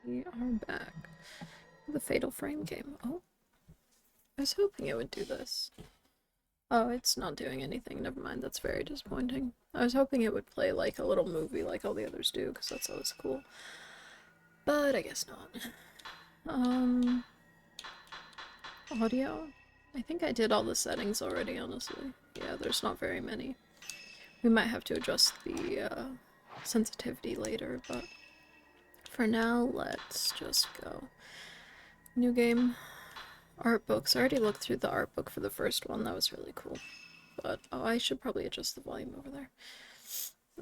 We are back. The Fatal Frame game. Oh, I was hoping it would do this. Oh, it's not doing anything. Never mind. That's very disappointing. I was hoping it would play like a little movie like all the others do, because that's always cool. But I guess not. Audio? I think I did all the settings already, honestly. Yeah, there's not very many. We might have to adjust the sensitivity later, but for now, let's just go. New game. Art books. I already looked through the art book for the first one. That was really cool. But, oh, I should probably adjust the volume over there.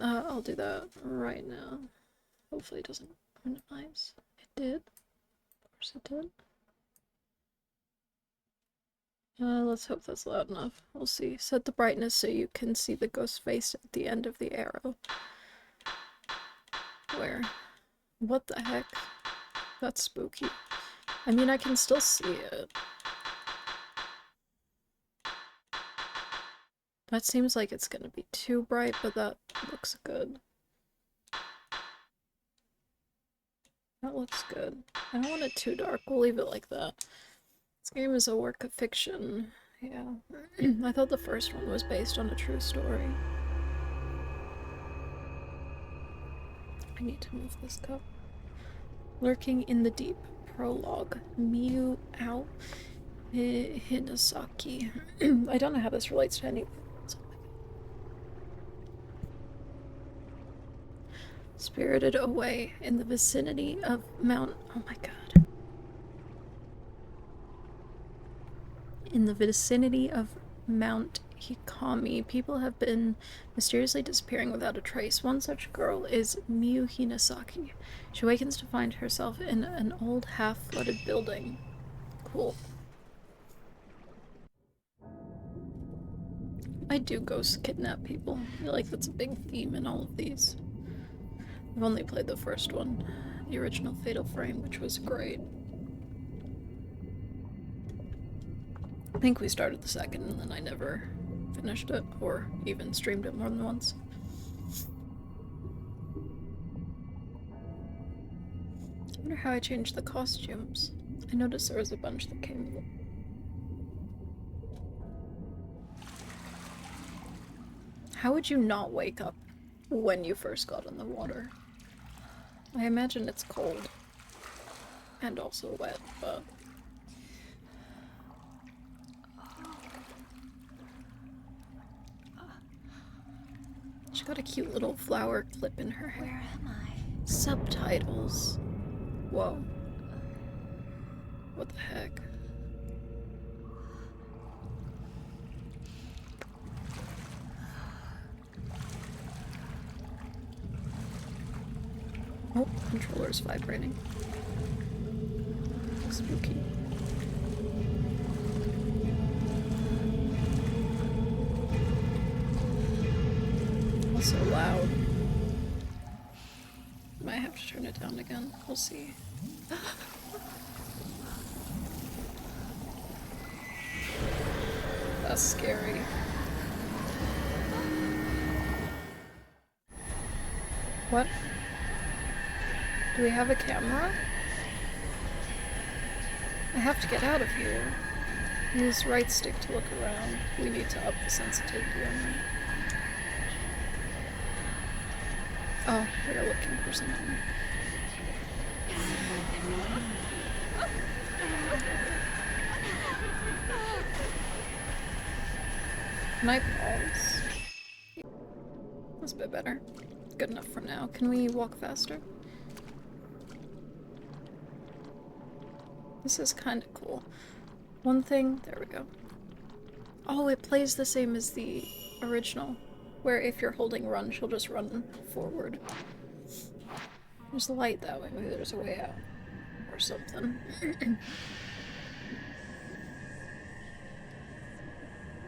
I'll do that right now. Hopefully it doesn't minimize. It did. Of course it did. Let's hope that's loud enough. We'll see. Set the brightness so you can see the ghost face at the end of the arrow. Where? What the heck? That's spooky. I mean, I can still see it. That seems like it's gonna be too bright, but that looks good. That looks good. I don't want it too dark. We'll leave it like that. This game is a work of fiction. Yeah. I thought the first one was based on a true story. I need to move this cup. Lurking in the Deep. Prologue. Miu Ao Hinasaki. I don't know how this relates to any. Spirited away in the vicinity of Mount. Oh my god. In the vicinity of Mount Hikami, people have been mysteriously disappearing without a trace. One such girl is Miu Hinasaki. She awakens to find herself in an old half-flooded building. Cool. I do ghost kidnap people. I feel like that's a big theme in all of these. I've only played the first one, the original Fatal Frame, which was great. I think we started the second and then I never finished it, or even streamed it more than once. I wonder how I changed the costumes. I noticed there was a bunch that came with it. How would you not wake up when you first got in the water? I imagine it's cold. And also wet, but... She got a cute little flower clip in her hair. Where am I? Subtitles. Whoa. What the heck? Oh, controller's vibrating. Spooky. Also loud. Might have to turn it down again. We'll see. That's scary. What? Do we have a camera? I have to get out of here. Use right stick to look around. We need to up the sensitivity on that. Oh, we're looking for something. Can I pause? That's a bit better. Good enough for now. Can we walk faster? This is kind of cool. One thing, there we go. Oh, it plays the same as the original, where if you're holding run, she'll just run forward. There's a light that way, maybe there's a way out. Or something.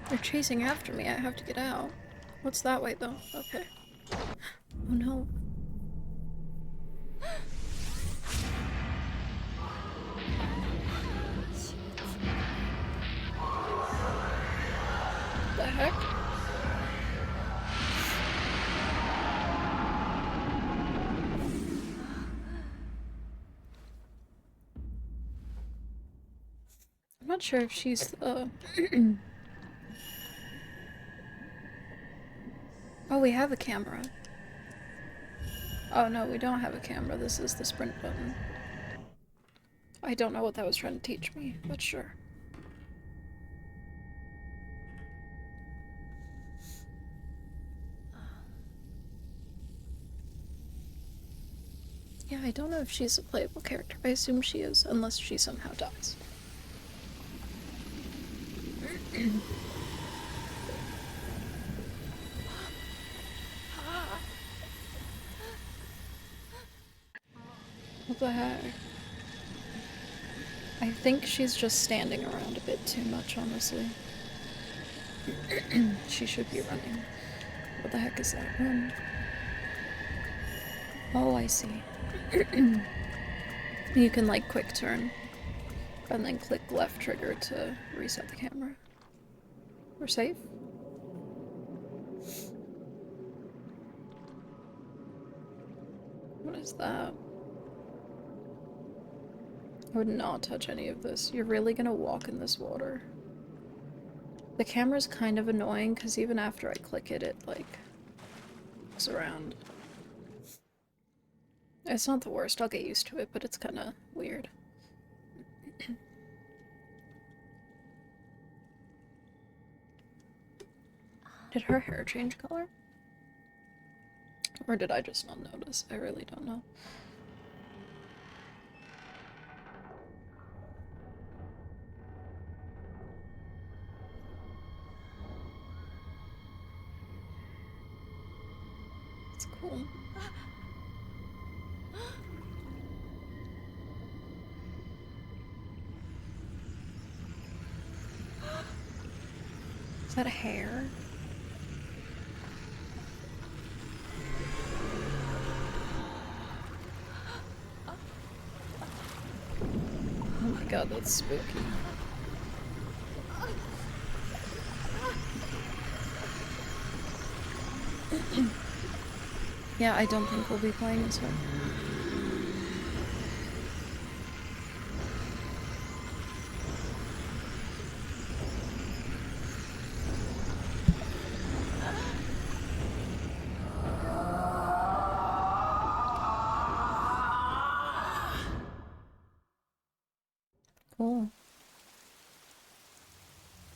They're chasing after me, I have to get out. What's that way though? Okay. Oh no. The heck? not sure if she's Oh, we have a camera. Oh no, we don't have a camera. This is the sprint button. I don't know what that was trying to teach me, but sure. Yeah, I don't know if she's a playable character. I assume she is, unless she somehow dies. What the heck? I think she's just standing around a bit too much, honestly. She should be running. What the heck is that? Run. Oh, I see. You can, like, quick turn. And then click left trigger to reset the camera. We're safe? What is that? I would not touch any of this. You're really gonna walk in this water. The camera's kind of annoying because even after I click it, it, like, looks around. It's not the worst, I'll get used to it, but it's kinda weird. Did her hair change color? Or did I just not notice? I really don't know. It's cool. Is that a hair? Oh my god, that's spooky. Yeah, I don't think we'll be playing this one. Cool.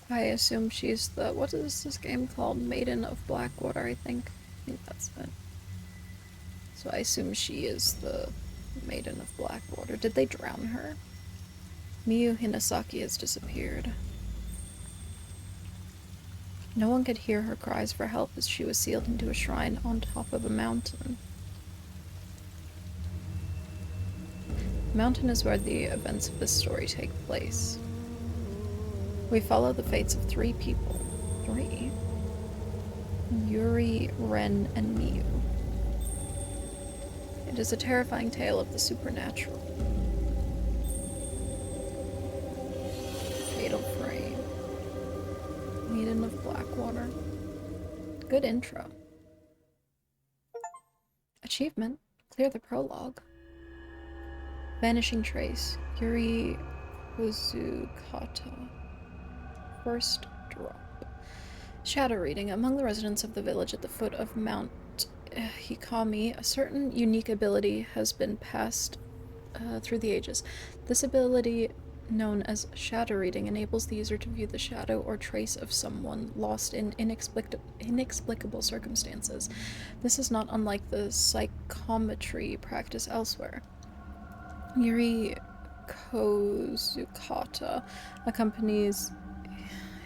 I assume she's the— what is this game called? Maiden of Blackwater, I think. I think that's it. So I assume she is the Maiden of Blackwater. Did they drown her? Miyu Hinasaki has disappeared. No one could hear her cries for help as she was sealed into a shrine on top of a mountain. The mountain is where the events of this story take place. We follow the fates of 3 people. 3? Yuri, Ren, and Miyu. It is a terrifying tale of the supernatural. Fatal Frame. Maiden of Blackwater. Good intro. Achievement. Clear the prologue. Vanishing Trace. Yuri Hozukata. First drop. Shadow reading. Among the residents of the village at the foot of Mount Hikami, a certain unique ability has been passed through the ages. This ability, known as shadow reading, enables the user to view the shadow or trace of someone lost in inexplicable circumstances. This is not unlike the psychometry practice elsewhere. Yuri Kozukata accompanies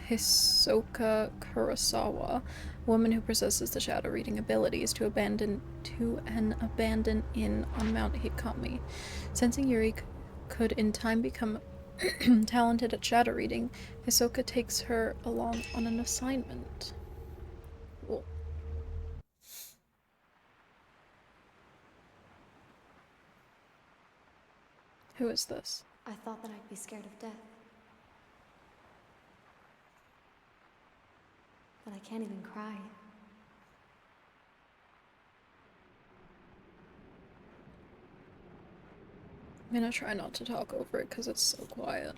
Hisoka Kurosawa, a woman who possesses the shadow reading abilities, to an abandoned inn on Mount Hikami. Sensing Yuri could in time become talented at shadow reading, Hisoka takes her along on an assignment. Cool. Who is this? I thought that I'd be scared of death. But I can't even cry. I'm gonna try not to talk over it because it's so quiet.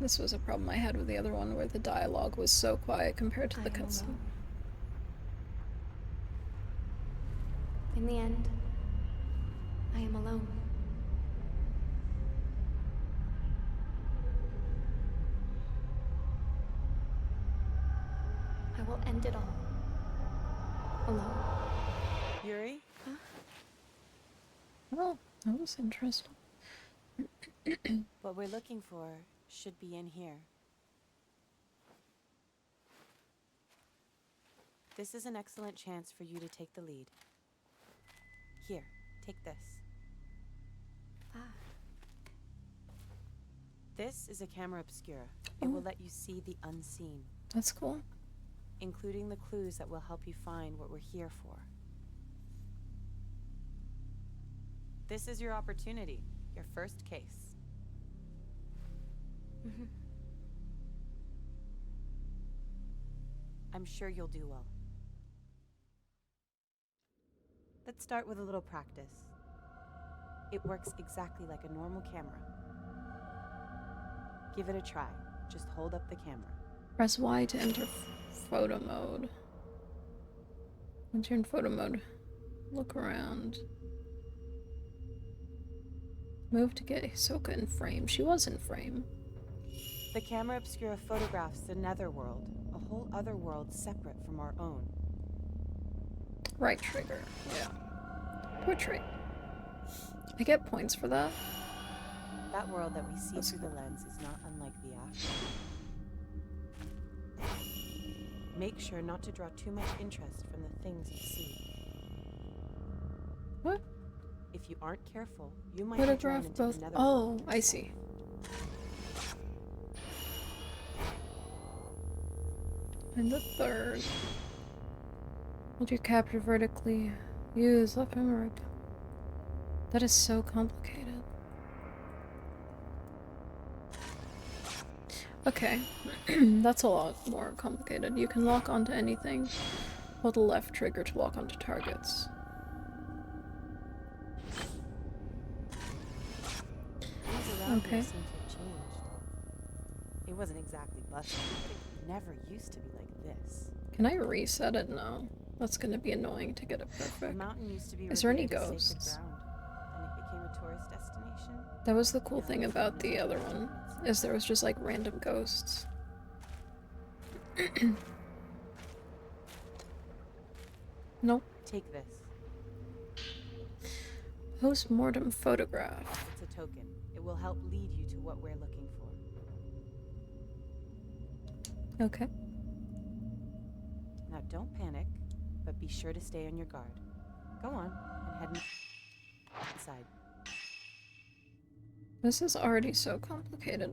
This was a problem I had with the other one where the dialogue was so quiet compared to the I am cutscene. alone. In the end, I am alone. I will end it all. Alone. Yuri? Well, that was interesting. What we're looking for should be in here. This is an excellent chance for you to take the lead. Here, take this. Ah, This is a camera obscura. It will let you see the unseen, That's cool. including the clues that will help you find what we're here for. This is your opportunity, your first case. I'm sure you'll do well. Let's start with a little practice. It works exactly like a normal camera. Give it a try. Just hold up the camera. Press Y to enter photo mode. Once you're in photo mode, look around. Move to get Hisoka in frame. She was in frame. The camera obscura photographs the netherworld, a whole other world separate from our own. Right trigger. Yeah. Portrait. I get points for that. That world that we see That's through the lens is not unlike the after. Make sure not to draw too much interest from the things you see. What? If you aren't careful, you might be drawn Photograph into both. the netherworld Oh, I yourself. see. And the third. Hold your capture vertically. Use left and right. That is so complicated. Okay. That's a lot more complicated. You can lock onto anything. Hold the left trigger to lock onto targets. Things around Okay. here seem to have changed. It wasn't exactly bustling, but it never used to be like this. Can I reset it? No. That's gonna be annoying to get it The perfect. mountain used to be Is there any revered as sacred ghosts? ground, and it became a tourist destination. That was the cool Now thing it's about known the as other a one, mountain is there was just like random ghosts. Nope. Take this. Post-mortem photograph. It's a token. It will help lead you to what we're looking for. Okay. Now don't panic, but be sure to stay on your guard. Go on and head inside. This is already so complicated.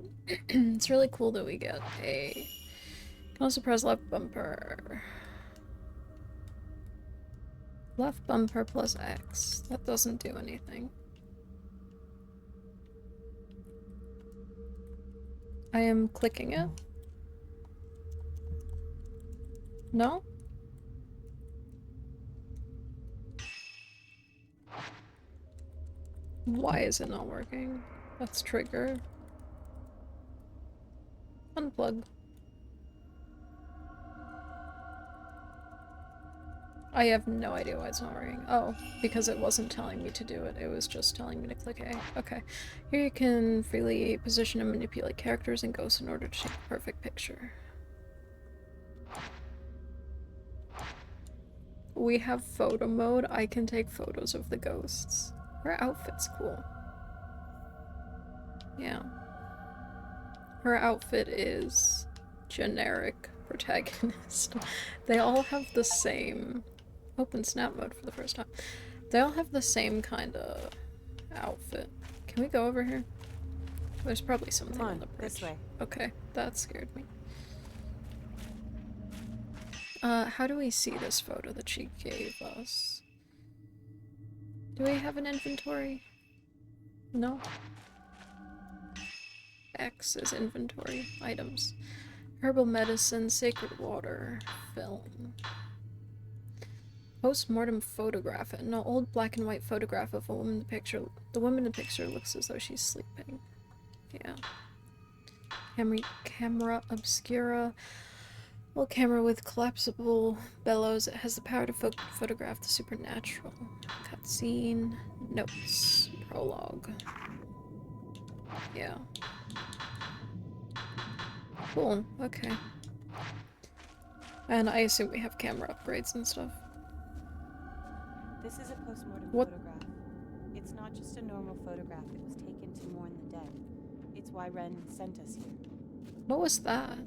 It's really cool that we get a... Can also press left bumper. Left bumper plus X. That doesn't do anything. I am clicking it. No? Why is it not working? Let's trigger. Unplug. I have no idea why it's not working. Oh, because it wasn't telling me to do it. It was just telling me to click A. Okay. Here you can freely position and manipulate characters and ghosts in order to take a perfect picture. We have photo mode. I can take photos of the ghosts. Her outfit's cool. Yeah. Her outfit is generic protagonist. They all have the same... Open snap mode for the first time. They all have the same kind of outfit. Can we go over here? There's probably something Come on on, the bridge. this way. Okay, that scared me. How do we see this photo that she gave us? Do we have an inventory? No? X is inventory items. Herbal medicine, sacred water, film. Post-mortem photograph. An old black and white photograph of a woman in the picture. The woman in the picture looks as though she's sleeping. Yeah. Camera obscura. Well, camera with collapsible bellows. It has the power to photograph the supernatural. Cutscene. Notes. Prologue. Yeah. Cool. Okay. And I assume we have camera upgrades and stuff. This is a postmortem What? photograph. It's not just a normal photograph. It was taken to mourn the dead. It's why Ren sent us here. What was that?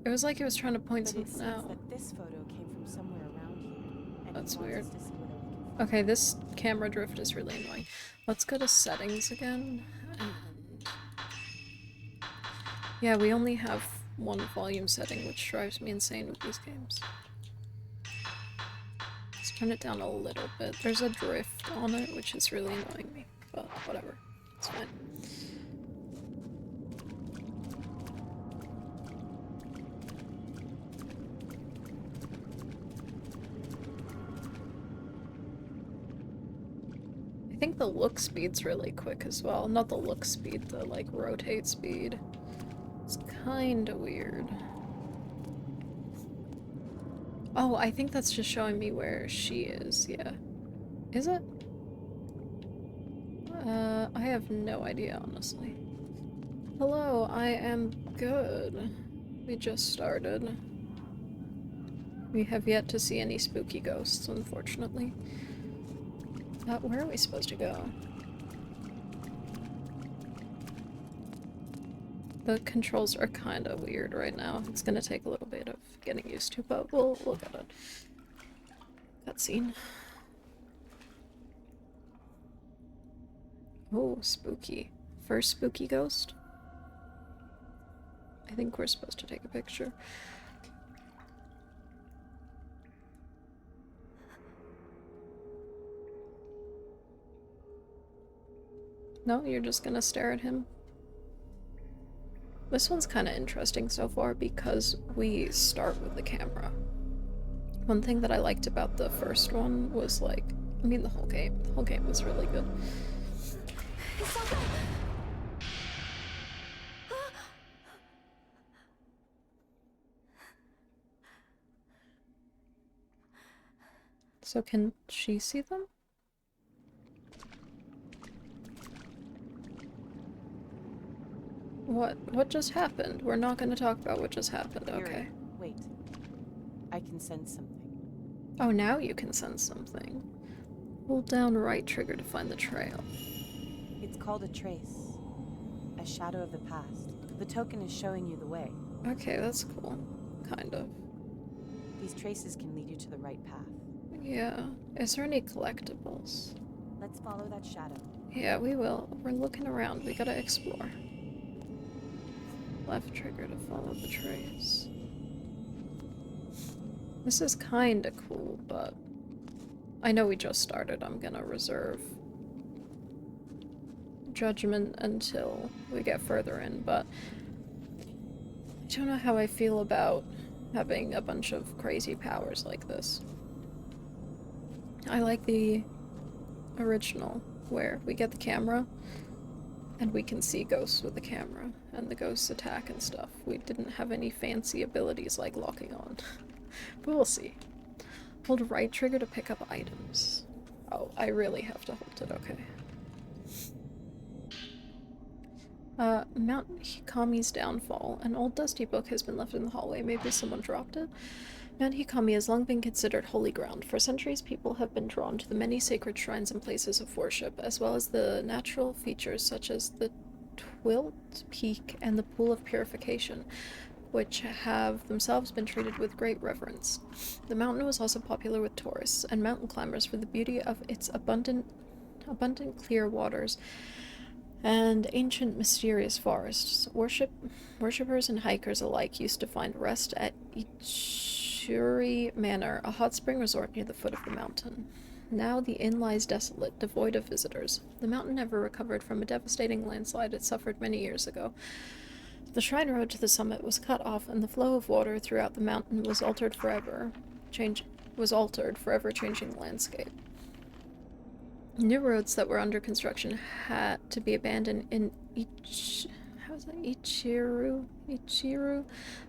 It was like it was trying to point But it something seems out. that this photo came from somewhere around here. And That's he wants weird. us to see whether we can find Okay, this camera drift is really annoying. Let's go to settings again. And yeah, we only have one volume setting, which drives me insane with these games. Let's turn it down a little bit. There's a drift on it, which is really annoying me, but whatever. It's fine. I think the look speed's really quick as well. Not the look speed, the like rotate speed. It's kinda weird. Oh, I think that's just showing me where she is, yeah. Is it? I have no idea, honestly. Hello, I am good. We just started. We have yet to see any spooky ghosts, unfortunately. Where are we supposed to go? The controls are kind of weird right now. It's gonna take a little bit of getting used to, but we'll get it. Cutscene. Oh, spooky. First spooky ghost? I think we're supposed to take a picture. No, you're just gonna stare at him? This one's kind of interesting so far because we start with the camera. One thing that I liked about the first one was like, I mean the whole game. The whole game was really good. So can she see them? What just happened? We're not going to talk about what just happened, okay. Wait. I can sense something. Oh, now you can sense something. Hold down right trigger to find the trail. It's called a trace. A shadow of the past. The token is showing you the way. Okay, that's cool. Kind of. These traces can lead you to the right path. Yeah. Is there any collectibles? Let's follow that shadow. Yeah, we will. We're looking around. We gotta explore. Left trigger to follow the trace. This is kinda cool, but I know we just started. I'm gonna reserve judgment until we get further in, but I don't know how I feel about having a bunch of crazy powers like this. I like the original, where we get the camera and we can see ghosts with the camera, and the ghosts attack and stuff. We didn't have any fancy abilities like locking on. But we'll see. Hold right trigger to pick up items. Oh, I really have to hold it, okay. Mount Hikami's downfall. An old dusty book has been left in the hallway. Maybe someone dropped it? Mount Hikami has long been considered holy ground. For centuries, people have been drawn to the many sacred shrines and places of worship, as well as the natural features such as the Twilt Peak and the Pool of Purification, which have themselves been treated with great reverence. The mountain was also popular with tourists and mountain climbers for the beauty of its abundant clear waters and ancient mysterious forests. Worshippers and hikers alike used to find rest at Ichuri Manor, a hot spring resort near the foot of the mountain. Now the inn lies desolate, devoid of visitors. The mountain never recovered from a devastating landslide it suffered many years ago. The shrine road to the summit was cut off, and the flow of water throughout the mountain was altered forever, changing the landscape. New roads that were under construction had to be abandoned in Ichiru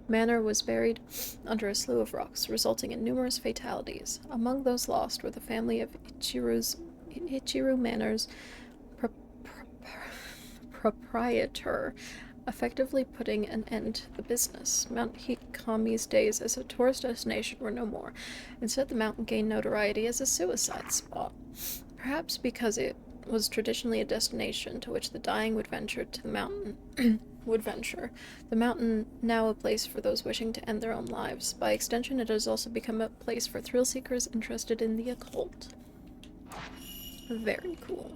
Manor was buried under a slew of rocks, resulting in numerous fatalities. Among those lost were the family of Ichiru Manor's proprietor, effectively putting an end to the business. Mount Hikami's days as a tourist destination were no more. Instead, the mountain gained notoriety as a suicide spot. Perhaps because it was traditionally a destination to which the dying would venture to the mountain would venture. The mountain now a place for those wishing to end their own lives. By extension, it has also become a place for thrill seekers interested in the occult. Very cool.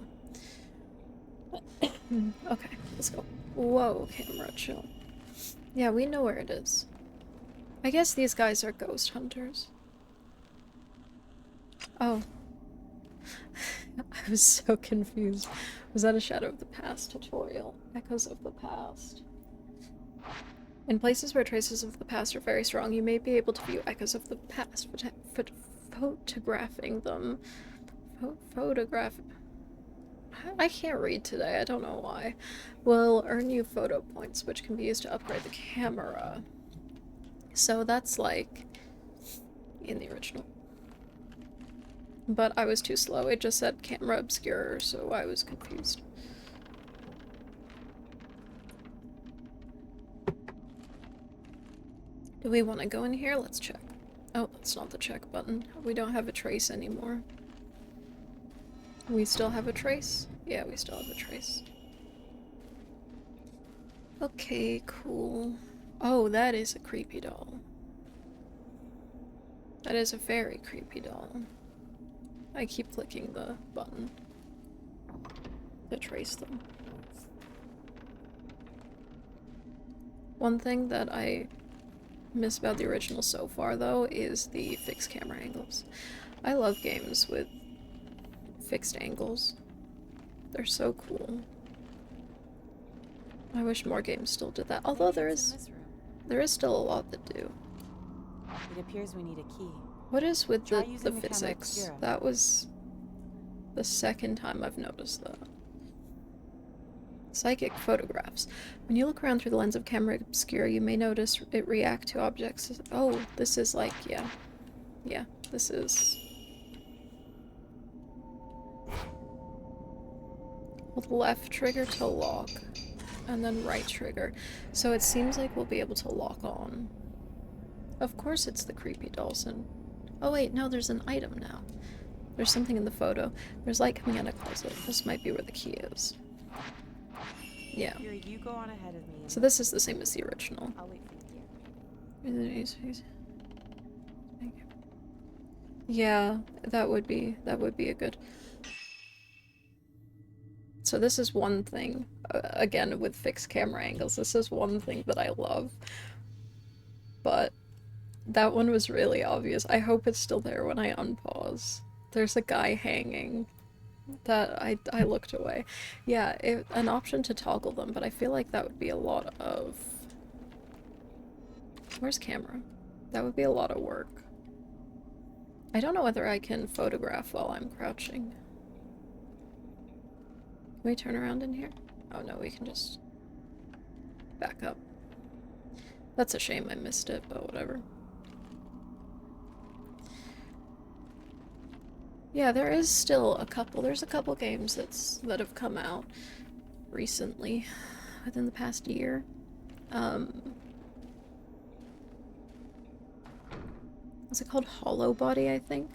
Okay, let's go. Whoa, camera, chill. Yeah, we know where it is. I guess these guys are ghost hunters. Oh. I was so confused. Was that a Shadow of the Past tutorial? Echoes of the Past. In places where traces of the past are very strong, you may be able to view echoes of the past, photographing them. I can't read today, I don't know why. Will earn you photo points, which can be used to upgrade the camera. So that's like in the original. But I was too slow, it just said camera obscure, so I was confused. Do we want to go in here? Let's check. Oh, that's not the check button. We don't have a trace anymore. We still have a trace? Yeah, we still have a trace. Okay, cool. Oh, that is a creepy doll. That is a very creepy doll. I keep clicking the button to trace them. One thing that I miss about the original so far, though, is the fixed camera angles. I love games with fixed angles. They're so cool. I wish more games still did that. Although there is still a lot that do. It appears we need a key. What is with Try the using the physics? camera obscura. That was the second time I've noticed that. Psychic photographs. When you look around through the lens of camera obscura, you may notice it react to objects. Oh, this is like, yeah. Yeah, this is... Hold left trigger to lock, and then right trigger. So it seems like we'll be able to lock on. Of course it's the creepy Dawson. Oh wait, no, there's an item now. There's something in the photo. There's light coming out of a closet. This might be where the key is. Yeah. Here, you go on ahead of me. So this is the same as the original. I'll wait for you. Yeah, that would be a good... So this is one thing, again with fixed camera angles, this is one thing that I love. But that one was really obvious. I hope it's still there when I unpause. There's a guy hanging that I looked away. Yeah, an option to toggle them, but I feel like that would be a lot of... Where's camera? That would be a lot of work. I don't know whether I can photograph while I'm crouching. Can we turn around in here? Oh no, we can just back up. That's a shame I missed it, but whatever. Yeah, there's a couple games that have come out recently, within the past year. Was it called Hollow Body, I think?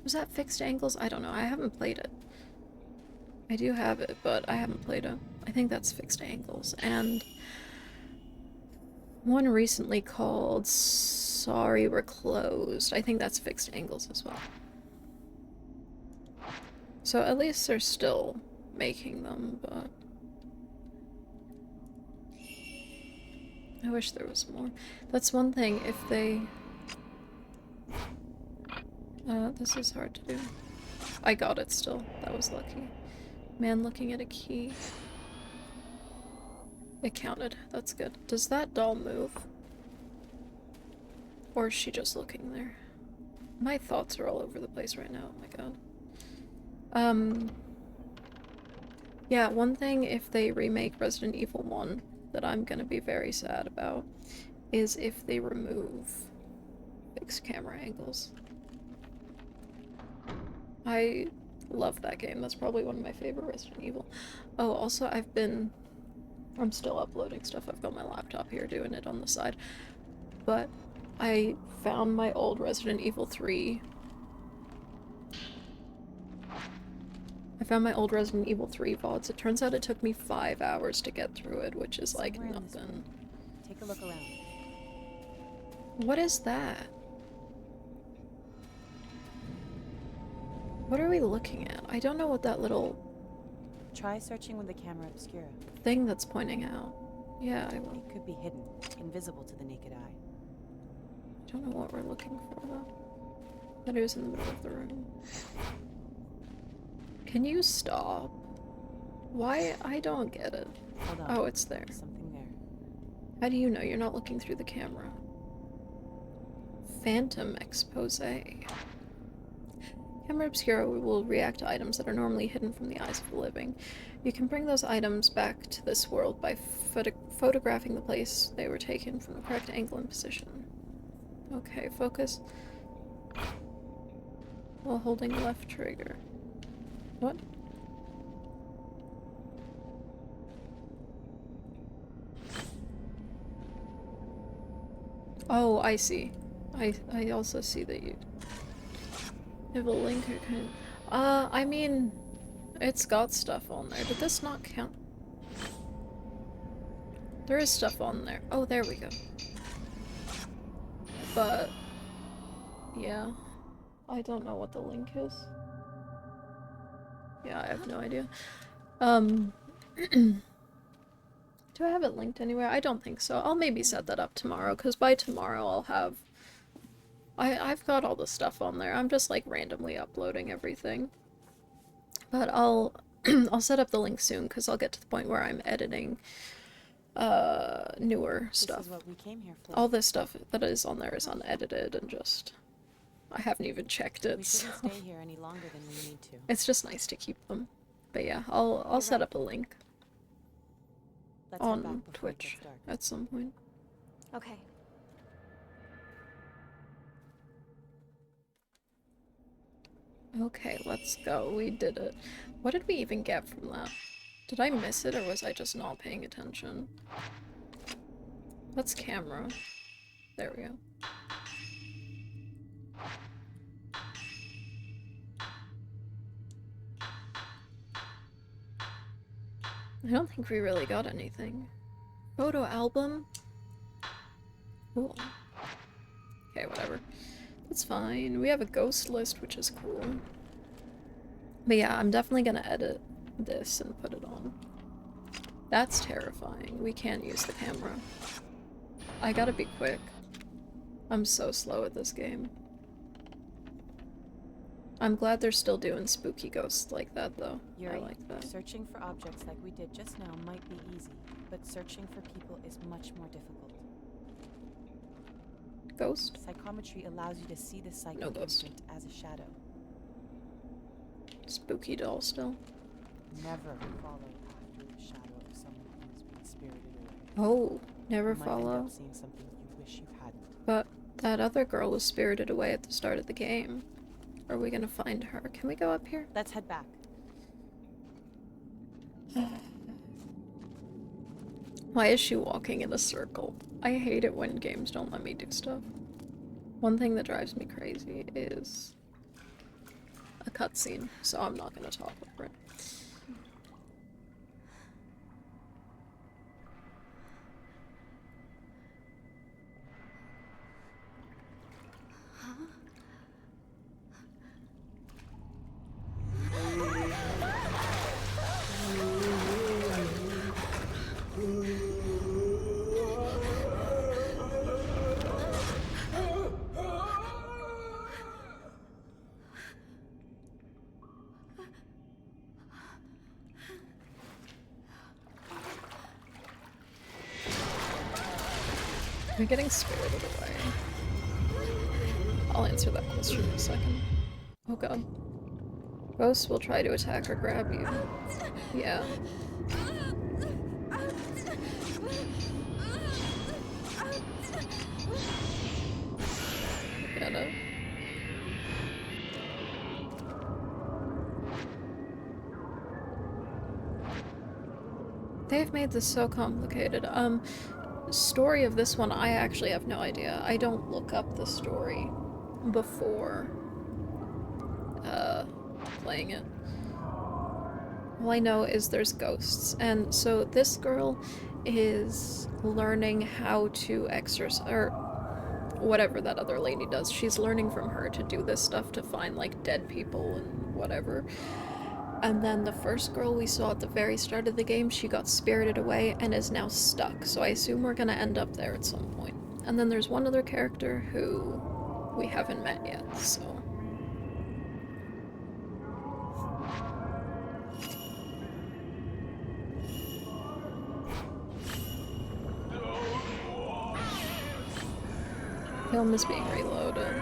Was that fixed angles? I don't know, I haven't played it. I do have it, but I haven't played it. I think that's fixed angles. And one recently called Sorry We're Closed. I think that's fixed angles as well. So at least they're still making them, but... I wish there was more. That's one thing, if they... this is hard to do. I got it still. That was lucky. Man looking at a key. It counted. That's good. Does that doll move? Or is she just looking there? My thoughts are all over the place right now. Oh my god. Yeah, one thing if they remake Resident Evil 1, that I'm gonna be very sad about is if they remove fixed camera angles. I love that game. That's probably one of my favorite Resident Evil. Oh, also I'm still uploading stuff. I've got my laptop here doing it on the side. But I found my old Resident Evil 3. I found my old Resident Evil 3 VODs. It turns out it took me 5 hours to get through it, which is like Somewhere in this nothing. room. Take a look around. What is that? What are we looking at? I don't know what that little Try searching with the camera obscura. thing that's pointing out. Yeah, I will. It could be hidden, invisible to the naked eye. I don't know what we're looking for though. That is in the middle of the room. Can you stop? Why? I don't get it. Hold on. Oh, it's there. There's something there. How do you know you're not looking through the camera? Phantom expose. Camera obscura will react to items that are normally hidden from the eyes of the living. You can bring those items back to this world by photographing the place they were taken from the correct angle and position. Okay, focus while holding left trigger. What? Oh, I see. I also see that you have a link or kind of... I mean, it's got stuff on there. Did this not count? There is stuff on there. Oh, there we go. But... yeah. I don't know what the link is. Yeah, I have no idea. Do I have it linked anywhere? I don't think so. I'll maybe set that up tomorrow, because by tomorrow I'll have... I've got all the stuff on there. I'm just like randomly uploading everything. But I'll I'll set up the link soon, because I'll get to the point where I'm editing newer stuff. This is what we came here for. All this stuff that is on there is unedited and just... I haven't even checked it, We so... shouldn't stay here any longer than we need to. It's just nice to keep them. But yeah, I'll set up a link Let's head back on before it Twitch gets dark. at some point. Okay. Okay, let's go. We did it. What did we even get from that? Did I miss it, or was I just not paying attention? What's camera? There we go. I don't think we really got anything. Photo album? Cool. Okay, whatever. That's fine. We have a ghost list, which is cool. But yeah, I'm definitely gonna edit this and put it on. That's terrifying. We can't use the camera. I gotta be quick. I'm so slow at this game. I'm glad they're still doing spooky ghosts like that, though. Yuri, I like that. searching for objects like we did just now might be easy, but searching for people is much more difficult. Ghost? Psychometry allows you to see the psychic No ghost. imprint as a shadow. Spooky doll still. Never follow after the shadow of someone who's been spirited away. Oh, never You might end follow. up seeing something you wish you hadn't. But that other girl was spirited away at the start of the game. Are we gonna find her? Can we go up here? Let's head back. Why is she walking in a circle? I hate it when games don't let me do stuff. One thing that drives me crazy is a cutscene, so I'm not gonna talk over it. We're getting spirited away. I'll answer that question in a second. Oh god. Ghosts will try to attack or grab you. Yeah. Get it. They've made this so complicated. Story of this one, I actually have no idea. I don't look up the story before playing it. All I know is there's ghosts, and so this girl is learning how to exorcise, or whatever that other lady does. She's learning from her to do this stuff to find like dead people and whatever. And then the first girl we saw at the very start of the game, she got spirited away and is now stuck. So I assume we're gonna end up there at some point. And then there's one other character who we haven't met yet, so. Film is being reloaded.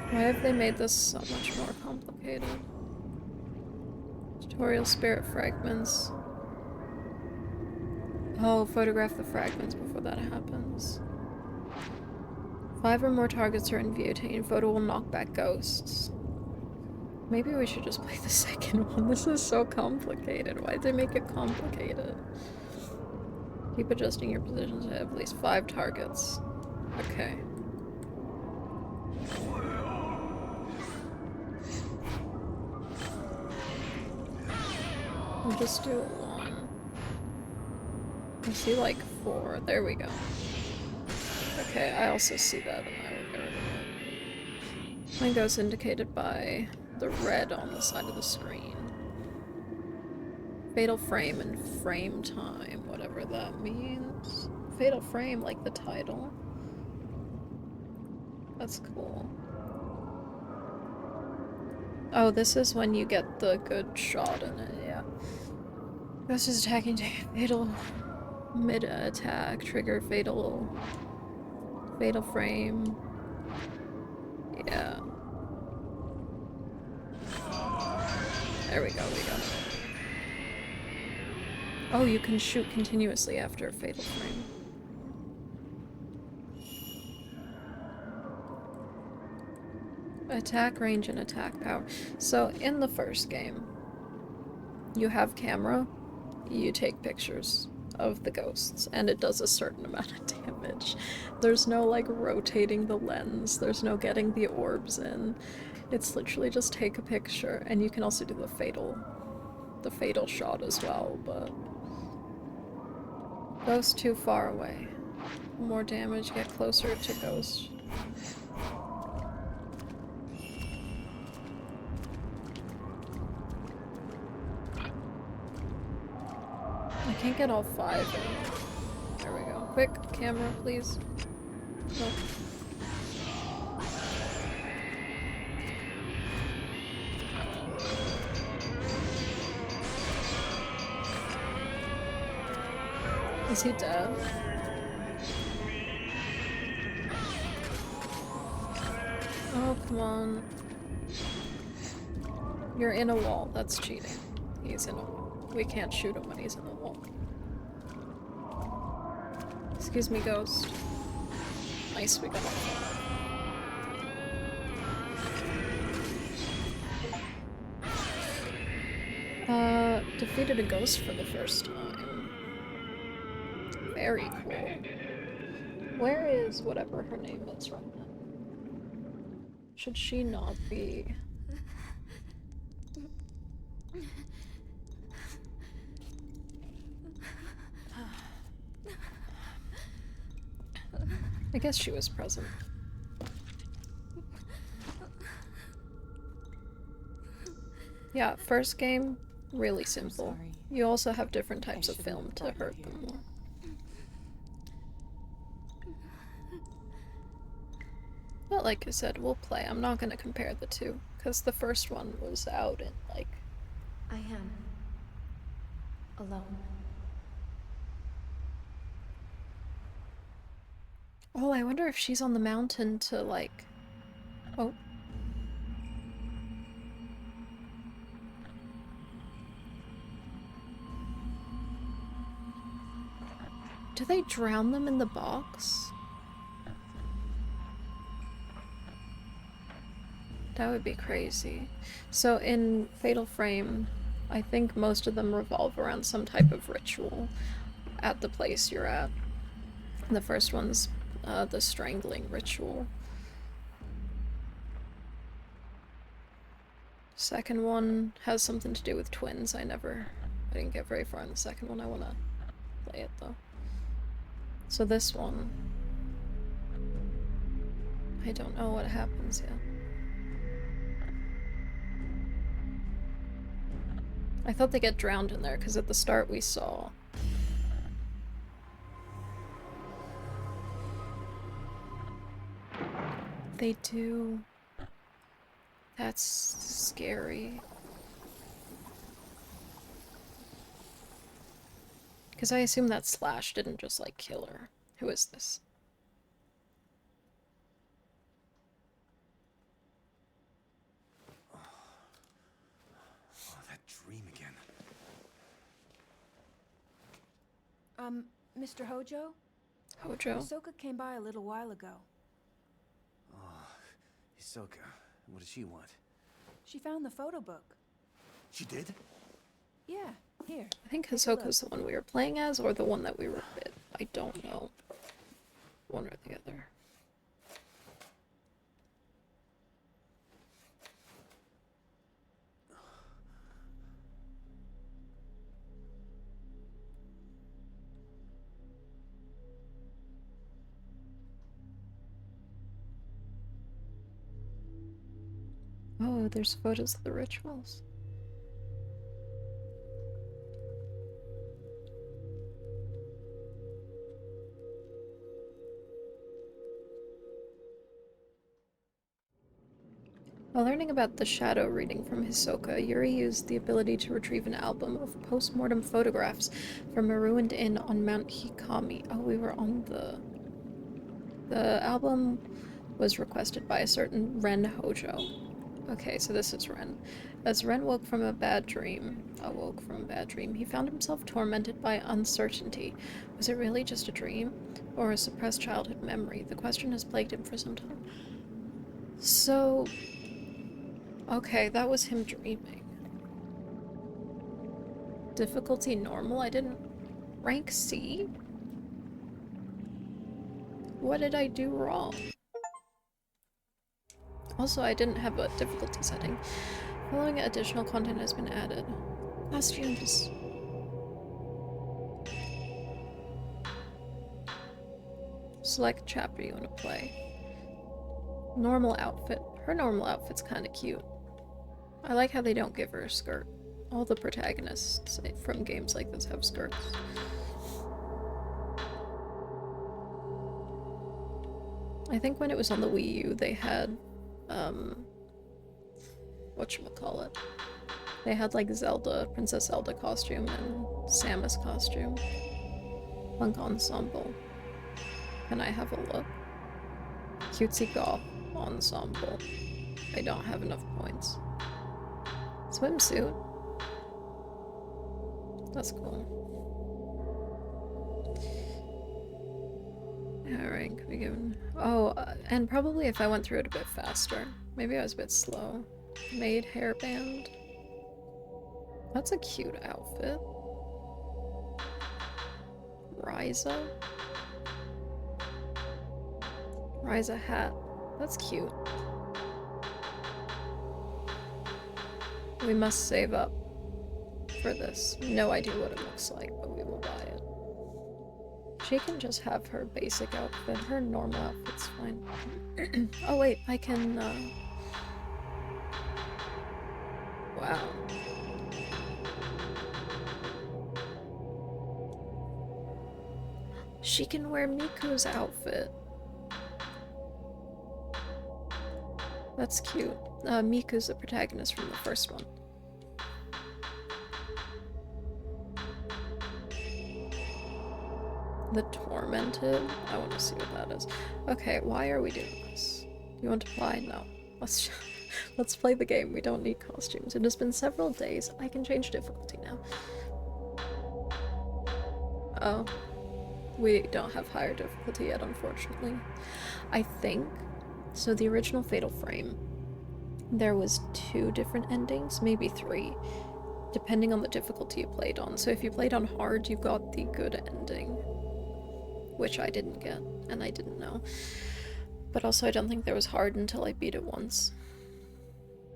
Why have they made this so much more complicated? Tutorial spirit fragments. Oh, photograph the fragments before that happens. 5 or more targets are in view. Taking a photo will knock back ghosts. Maybe we should just play the second one. This is so complicated. Why'd they make it complicated? Keep adjusting your positions to have at least 5 targets. Okay. We'll just do 1. I see like 4. There we go. Okay, I also see that and I will get rid of it. Mine goes indicated by the red on the side of the screen. Fatal frame and frame time, whatever that means. Fatal frame, like the title. That's cool. Oh, this is when you get the good shot in it, yeah. Ghost is attacking, fatal mid-attack, trigger fatal frame. Yeah. There we go, we got it. Oh, you can shoot continuously after a fatal frame. Attack range and attack power. So in the first game, you have camera, you take pictures of the ghosts, and it does a certain amount of damage. There's no like rotating the lens, there's no getting the orbs in. It's literally just take a picture, and you can also do the fatal shot as well, but ghost too far away. More damage, get closer to ghost. I can't get all 5 in. There we go. Quick, camera, please. No. Is he dead? Oh, come on. You're in a wall. That's cheating. He's in a wall. We can't shoot him when he's in the wall. Excuse me, ghost. Nice, we got all 5. Defeated a ghost for the first time. Very cool. Where is whatever her name is right now? Should she not be? I guess she was present. Yeah, first game, really simple. You also have different types of film to hurt them more. But like I said, we'll play. I'm not gonna compare the two, because the first one was out in, like... I am alone. Oh, I wonder if she's on the mountain to, like... Oh. Do they drown them in the box? That would be crazy. So in Fatal Frame, I think most of them revolve around some type of ritual at the place you're at. The first one's the strangling ritual. Second one has something to do with twins. I didn't get very far in the second one. I want to play it though. So this one, I don't know what happens yet. I thought they get drowned in there because at the start we saw. They do. That's scary. Because I assume that Slash didn't just, like, kill her. Who is this? Oh, that dream again. Mr. Hojo? Hojo? Hisoka came by a little while ago. Oh, Hisoka. What does she want? She found the photo book. She did? Yeah, here. I think Take a Hisoka's the one we were playing as, or the one that we were with. I don't know. One or the other. Oh, there's photos of the rituals. While learning about the shadow reading from Hisoka, Yuri used the ability to retrieve an album of post-mortem photographs from a ruined inn on Mount Hikami. Oh, we were on the... The album was requested by a certain Ren Hojo. Okay, so this is Ren. As Ren awoke from a bad dream, he found himself tormented by uncertainty. Was it really just a dream? Or a suppressed childhood memory? The question has plagued him for some time. So... Okay, that was him dreaming. Difficulty normal? I didn't... Rank C? What did I do wrong? Also, I didn't have a difficulty setting. Following additional content has been added. Costumes. Select chapter you want to play. Normal outfit. Her normal outfit's kind of cute. I like how they don't give her a skirt. All the protagonists from games like this have skirts. I think when it was on the Wii U, they had, whatchamacallit. They had, like, Zelda, Princess Zelda costume and Samus costume. Punk ensemble. Can I have a look? Cutesy goth ensemble. I don't have enough points. Swimsuit. That's cool. Alright, could be given... Oh, and probably if I went through it a bit faster. Maybe I was a bit slow. Maid hairband. That's a cute outfit. Ryza. Ryza hat. That's cute. We must save up for this. No idea what it looks like, but we will buy it. She can just have her basic outfit. Her normal outfit's fine. Oh wait, I can, Wow. She can wear Miku's outfit. That's cute. Miku's the protagonist from the first one. The Tormented? I want to see what that is. Okay, why are we doing this? Do you want to play? No. Let's play the game. We don't need costumes. It has been several days. I can change difficulty now. Oh. We don't have higher difficulty yet, unfortunately. I think... So the original Fatal Frame, there was 2 different endings, maybe 3, depending on the difficulty you played on. So if you played on hard, you got the good ending, which I didn't get, and I didn't know. But also I don't think there was hard until I beat it once.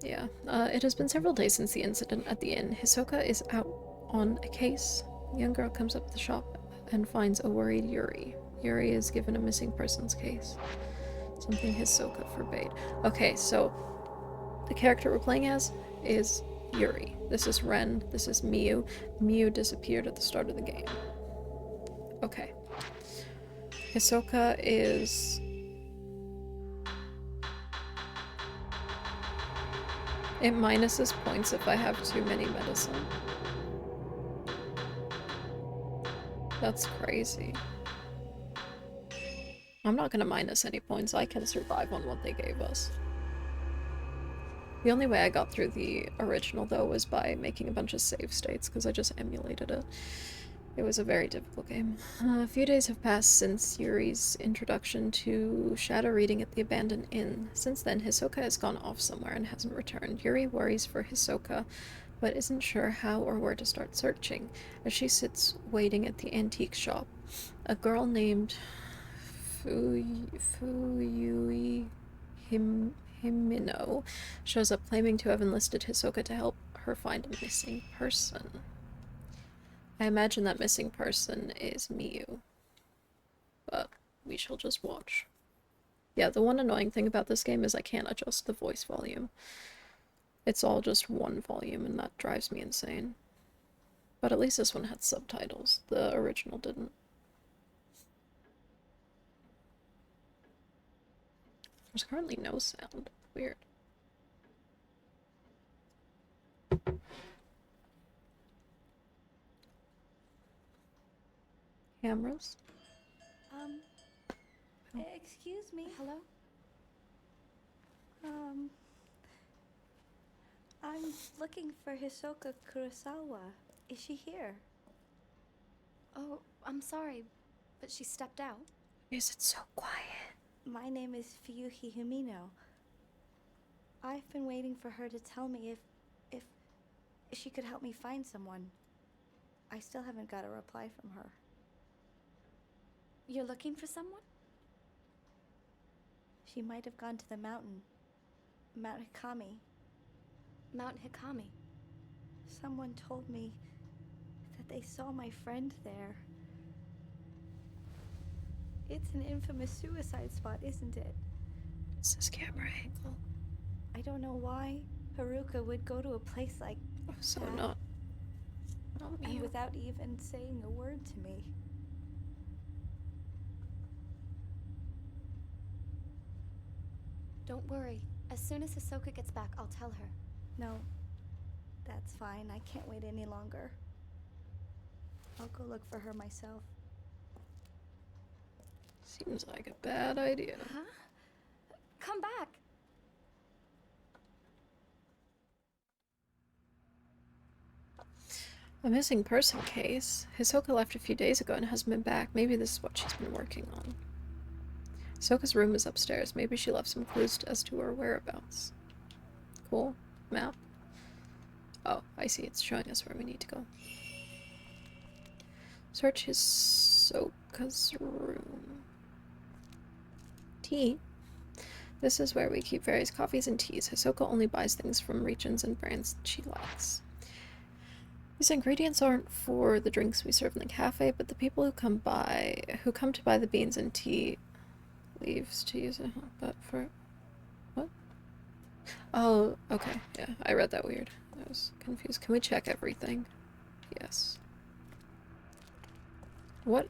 Yeah, it has been several days since the incident at the inn. Hisoka is out on a case. A young girl comes up to the shop and finds a worried Yuri. Yuri is given a missing persons case. Something Hisoka forbade. Okay, so the character we're playing as is Yuri. This is Ren. This is Miyu. Miyu disappeared at the start of the game. Okay. Hisoka is... It minuses points if I have too many medicine. That's crazy. I'm not gonna minus any points. I can survive on what they gave us. The only way I got through the original, though, was by making a bunch of save states, because I just emulated it. It was a very difficult game. A few days have passed since Yuri's introduction to shadow reading at the abandoned inn. Since then, Hisoka has gone off somewhere and hasn't returned. Yuri worries for Hisoka, but isn't sure how or where to start searching. As she sits waiting at the antique shop, a girl named Fuyui Himino shows up claiming to have enlisted Hisoka to help her find a missing person. I imagine that missing person is Miyu, but we shall just watch. Yeah, the one annoying thing about this game is I can't adjust the voice volume. It's all just one volume, and that drives me insane. But at least this one had subtitles. The original didn't. There's currently no sound. Weird. Cameras? Excuse me. Hello? I'm looking for Hisoka Kurosawa. Is she here? Oh, I'm sorry, but she stepped out. Is it so quiet? My name is Fuyuhi Himino. I've been waiting for her to tell me if she could help me find someone. I still haven't got a reply from her. You're looking for someone? She might have gone to the mountain. Mount Hikami. Mount Hikami? Someone told me that they saw my friend there. It's an infamous suicide spot, isn't it? What's this camera angle? I don't know why Haruka would go to a place like So that. not And me. without even saying a word to me. Don't worry. As soon as Hisoka gets back, I'll tell her. No. That's fine. I can't wait any longer. I'll go look for her myself. Seems like a bad idea. Huh? Come back! A missing person case. Hisoka left a few days ago and hasn't been back. Maybe this is what she's been working on. Hisoka's room is upstairs. Maybe she left some clues as to her whereabouts. Cool. Map. Oh, I see. It's showing us where we need to go. Search Hisoka's room. Tea. This is where we keep various coffees and teas. Hisoka only buys things from regions and brands she likes. These ingredients aren't for the drinks we serve in the cafe, but the people who come to buy the beans and tea leaves to use it. But for what? Oh, okay. Yeah, I read that weird. I was confused. Can we check everything? Yes. What?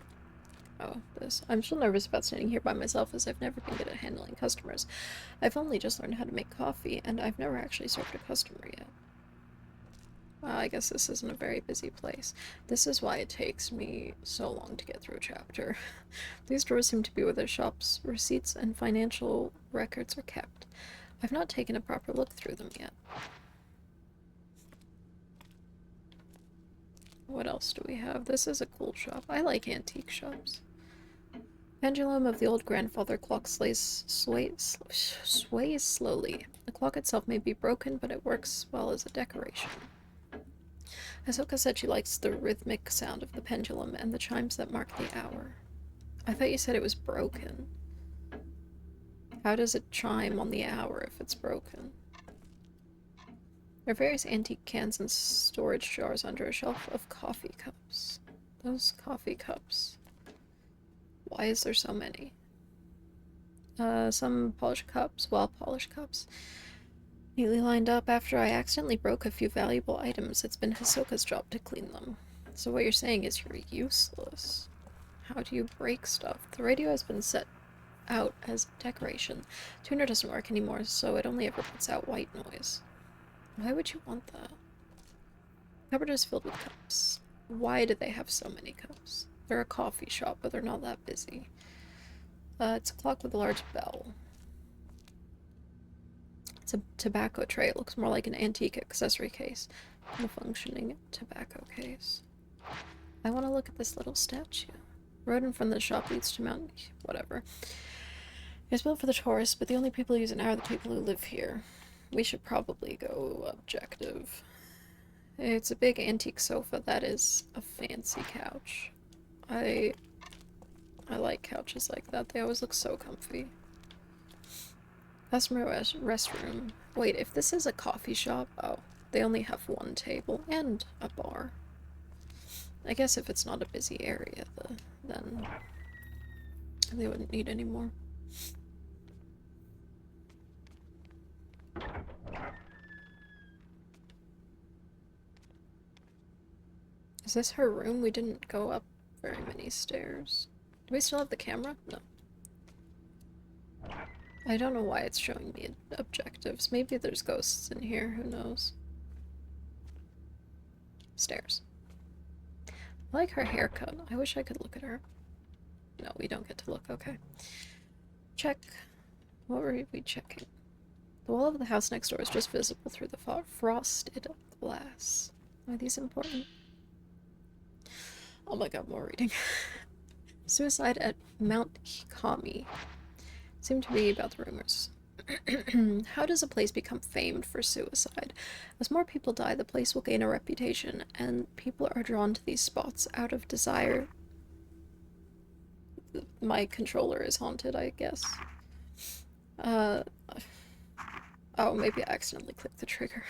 Oh, this. I'm still nervous about standing here by myself as I've never been good at handling customers. I've only just learned how to make coffee, and I've never actually served a customer yet. Well, I guess this isn't a very busy place. This is why it takes me so long to get through a chapter. These drawers seem to be where the shop's receipts and financial records are kept. I've not taken a proper look through them yet. What else do we have? This is a cool shop. I like antique shops. Pendulum of the old grandfather clock sways slowly. The clock itself may be broken, but it works well as a decoration. Ahsoka said she likes the rhythmic sound of the pendulum and the chimes that mark the hour. I thought you said it was broken. How does it chime on the hour if it's broken? There are various antique cans and storage jars under a shelf of coffee cups. Those coffee cups. Why is there so many? Some polished cups, well-polished cups. Neatly lined up after I accidentally broke a few valuable items. It's been Hisoka's job to clean them. So what you're saying is you're useless. How do you break stuff? The radio has been set out as decoration. Tuner doesn't work anymore, so it only ever puts out white noise. Why would you want that? The cupboard is filled with cups. Why do they have so many cups? They're a coffee shop, but they're not that busy. It's a clock with a large bell. It's a tobacco tray. It looks more like an antique accessory case than a functioning tobacco case. I want to look at this little statue. Road in front of the shop leads to Mount... whatever. It's built for the tourists, but the only people who use it now are the people who live here. We should probably go objective. It's a big antique sofa. That is a fancy couch. I like couches like that. They always look so comfy. Customer restroom. Wait, if this is a coffee shop, oh, they only have one table and a bar. I guess if it's not a busy area, then they wouldn't need any more. Is this her room? We didn't go up very many stairs. Do we still have the camera? No. I don't know why it's showing me objectives. Maybe there's ghosts in here, who knows. Stairs. I like her haircut. I wish I could look at her. No, we don't get to look. Okay. Check. What were we checking? The wall of the house next door is just visible through the frosted glass. Are these important? Oh my god, more reading. Suicide at Mount Hikami. Seemed to be about the rumors. How does a place become famed for suicide? As more people die, the place will gain a reputation, and people are drawn to these spots out of desire. My controller is haunted, I guess. Oh, maybe I accidentally clicked the trigger.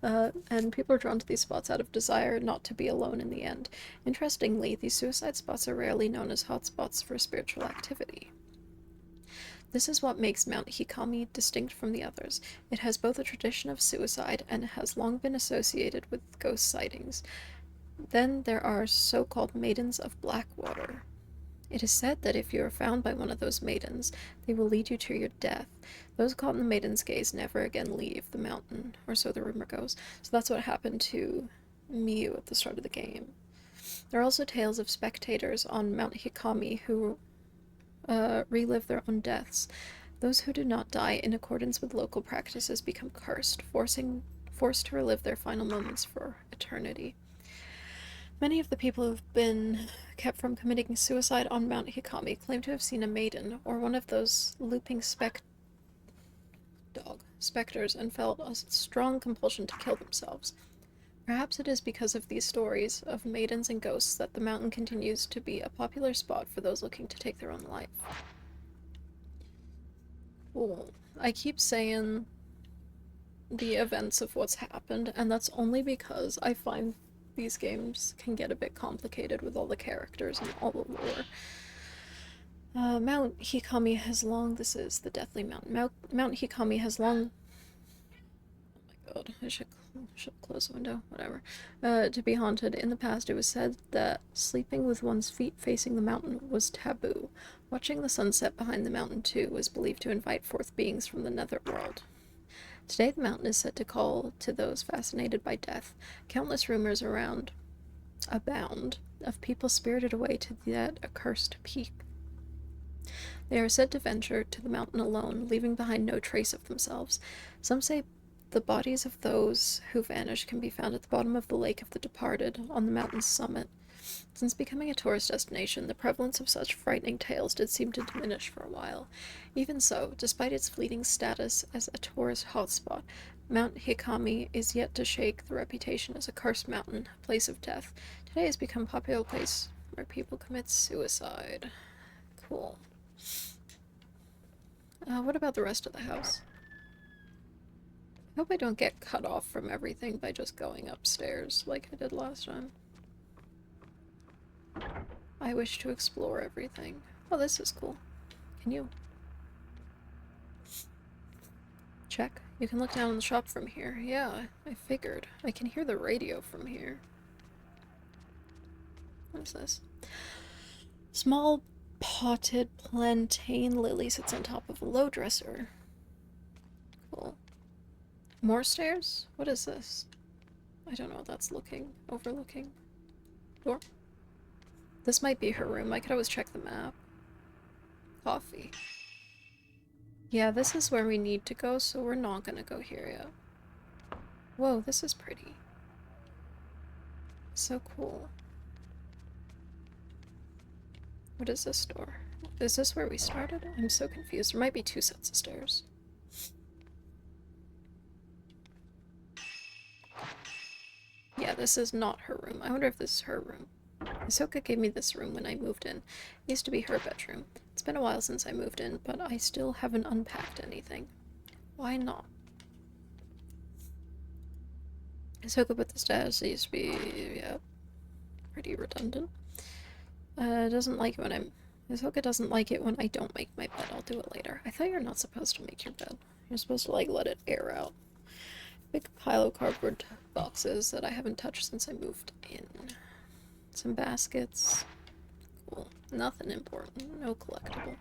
And people are drawn to these spots out of desire not to be alone in the end. Interestingly, these suicide spots are rarely known as hotspots for spiritual activity. This is what makes Mount Hikami distinct from the others. It has both a tradition of suicide and has long been associated with ghost sightings. Then there are so-called Maidens of Blackwater. It is said that if you are found by one of those maidens, they will lead you to your death. Those caught in the maiden's gaze never again leave the mountain, or so the rumor goes. So that's what happened to Miyu at the start of the game. There are also tales of spectators on Mount Hikami who relive their own deaths. Those who do not die in accordance with local practices become cursed, forced to relive their final moments for eternity. Many of the people who've been kept from committing suicide on Mount Hikami claim to have seen a maiden or one of those looping specters and felt a strong compulsion to kill themselves. Perhaps it is because of these stories of maidens and ghosts that the mountain continues to be a popular spot for those looking to take their own life. Well, I keep saying the events of what's happened, and that's only because I find these games can get a bit complicated with all the characters and all the lore. Mount Hikami has long... This is the Deathly Mountain. Mount Hikami has long... Oh my god, I should close the window, whatever. To be haunted. In the past, it was said that sleeping with one's feet facing the mountain was taboo. Watching the sunset behind the mountain, too, was believed to invite forth beings from the netherworld. Today the mountain is said to call to those fascinated by death. Countless rumors abound of people spirited away to that accursed peak. They are said to venture to the mountain alone, leaving behind no trace of themselves. Some say the bodies of those who vanished can be found at the bottom of the Lake of the Departed, on the mountain's summit. Since becoming a tourist destination, the prevalence of such frightening tales did seem to diminish for a while. Even so, despite its fleeting status as a tourist hotspot, Mount Hikami is yet to shake the reputation as a cursed mountain, a place of death. Today has become a popular place where people commit suicide. Cool. What about the rest of the house? I hope I don't get cut off from everything by just going upstairs like I did last time. I wish to explore everything. Oh, this is cool. Can you? Check. You can look down on the shop from here. Yeah, I figured. I can hear the radio from here. What is this? Small potted plantain lily sits on top of a low dresser. Cool. More stairs? What is this? I don't know what that's overlooking. Door? This might be her room. I could always check the map. Coffee. Yeah, this is where we need to go, so we're not gonna go here yet. Whoa, this is pretty. So cool. What is this door? Is this where we started? I'm so confused. There might be two sets of stairs. Yeah, this is not her room. I wonder if this is her room. Ahsoka gave me this room when I moved in. It used to be her bedroom. It's been a while since I moved in, but I still haven't unpacked anything. Why not? Ahsoka put this down. It used to be, yeah, pretty redundant. Doesn't like it when I'm... Ahsoka doesn't like it when I don't make my bed. I'll do it later. I thought you're not supposed to make your bed. You're supposed to, like, let it air out. Big pile of cardboard boxes that I haven't touched since I moved in. Some baskets. Cool. Nothing important. No collectible.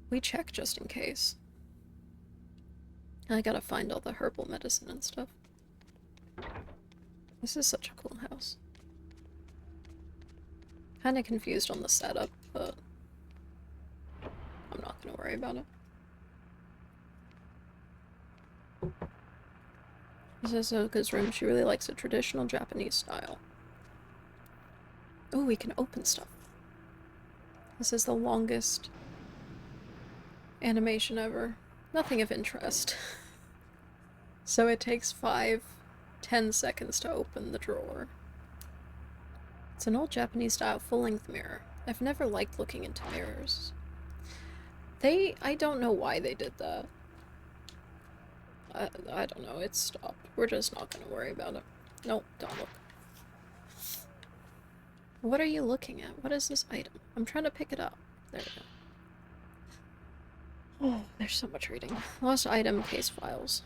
We check just in case. I gotta find all the herbal medicine and stuff. This is such a cool house. Kinda confused on the setup, but I'm not gonna worry about it. This is Ahsoka's room. She really likes a traditional Japanese style. Oh, we can open stuff. This is the longest animation ever. Nothing of interest. So it takes 5-10 seconds to open the drawer. It's an old Japanese style full-length mirror. I've never liked looking into mirrors. I don't know why they did that. I don't know, it stopped. We're just not gonna worry about it. Nope, don't look. What are you looking at? What is this item? I'm trying to pick it up. There we go. Oh, there's so much reading. Lost item, case files.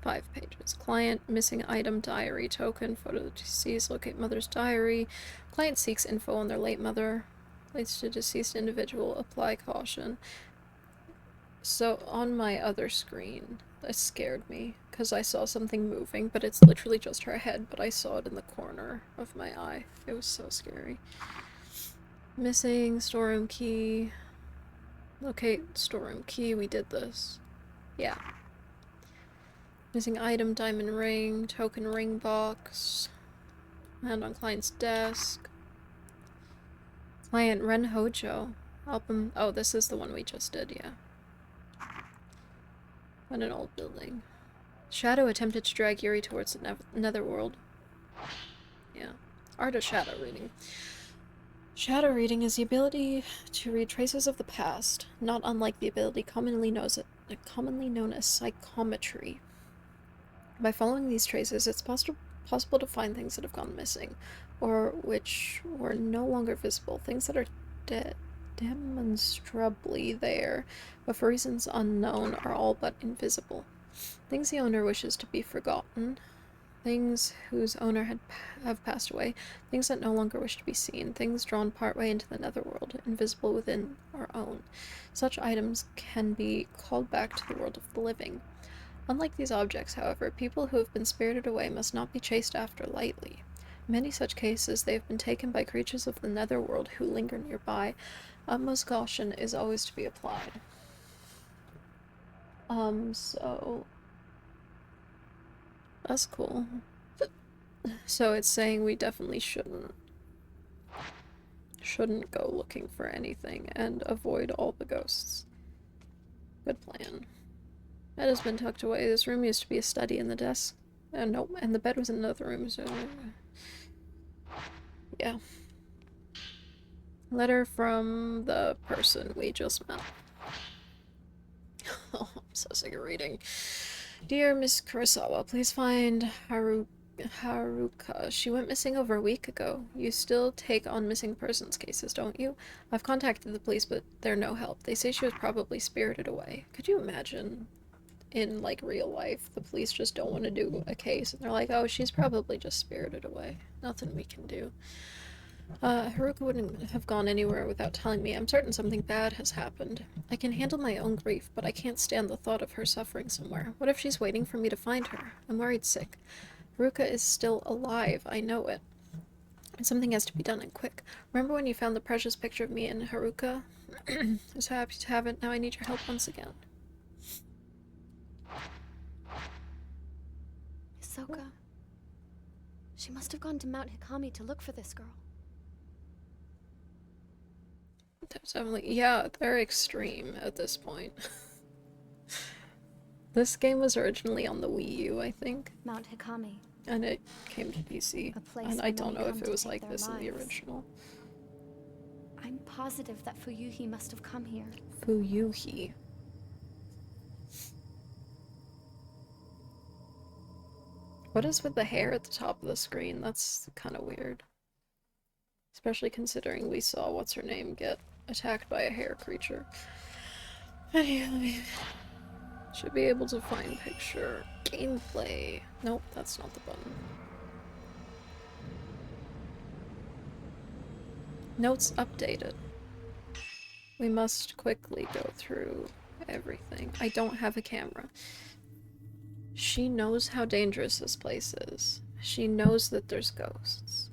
5 pages. Client, missing item, diary, token, photo of the deceased, locate mother's diary. Client seeks info on their late mother. Relates to deceased individual, apply caution. So on my other screen, that scared me because I saw something moving, but it's literally just her head, but I saw it in the corner of my eye. It was so scary. Missing storeroom key. Locate storeroom key. We did this. Yeah. Missing item, diamond ring, token ring box. Found on client's desk. Client Ren Hojo. Album. Oh, this is the one we just did, yeah. On an old building. Shadow attempted to drag Yuri towards the netherworld. Yeah. Art of shadow reading. Shadow reading is the ability to read traces of the past, not unlike the ability commonly known as psychometry. By following these traces, it's possible to find things that have gone missing, or which were no longer visible, things that are demonstrably there, but for reasons unknown are all but invisible. Things the owner wishes to be forgotten. things whose owner have passed away, things that no longer wish to be seen, things drawn partway into the netherworld, invisible within our own. Such items can be called back to the world of the living. Unlike these objects, however, people who have been spirited away must not be chased after lightly. In many such cases, they have been taken by creatures of the netherworld who linger nearby. Utmost caution is always to be applied. So... That's cool. So it's saying we definitely shouldn't go looking for anything and avoid all the ghosts. Good plan. Bed has been tucked away. This room used to be a study, and the desk... no, and the bed was in another room, so... Yeah. Letter from the person we just met. Oh, I'm so sick of reading. Dear Miss Kurosawa, please find Haruka. She went missing over a week ago. You still take on missing persons cases, don't you? I've contacted the police, but they're no help. They say she was probably spirited away. Could you imagine, in, like, real life, the police just don't want to do a case, and they're like, oh, she's probably just spirited away. Nothing we can do. Haruka wouldn't have gone anywhere without telling me. I'm certain something bad has happened. I can handle my own grief, but I can't stand the thought of her suffering somewhere. What if she's waiting for me to find her? I'm worried sick. Haruka is still alive, I know it. And something has to be done and quick. Remember when you found the precious picture of me and Haruka? I was happy to have it. Now I need your help once again. Hisoka. She must have gone to Mount Hikami to look for this girl. Definitely, yeah, they're extreme at this point. This game was originally on the Wii U, I think. Mount Hikami. And it came to PC. A place And I where don't many know come if it to was take like their this in the lives. original. I'm positive that Fuyuhi must have come here. Fuyuhi. What is with the hair at the top of the screen? That's kind of weird. Especially considering we saw what's-her-name get attacked by a hair creature. Anyway, should be able to find picture. Gameplay. Nope, that's not the button. Notes updated. We must quickly go through everything. I don't have a camera. She knows how dangerous this place is. She knows that there's ghosts.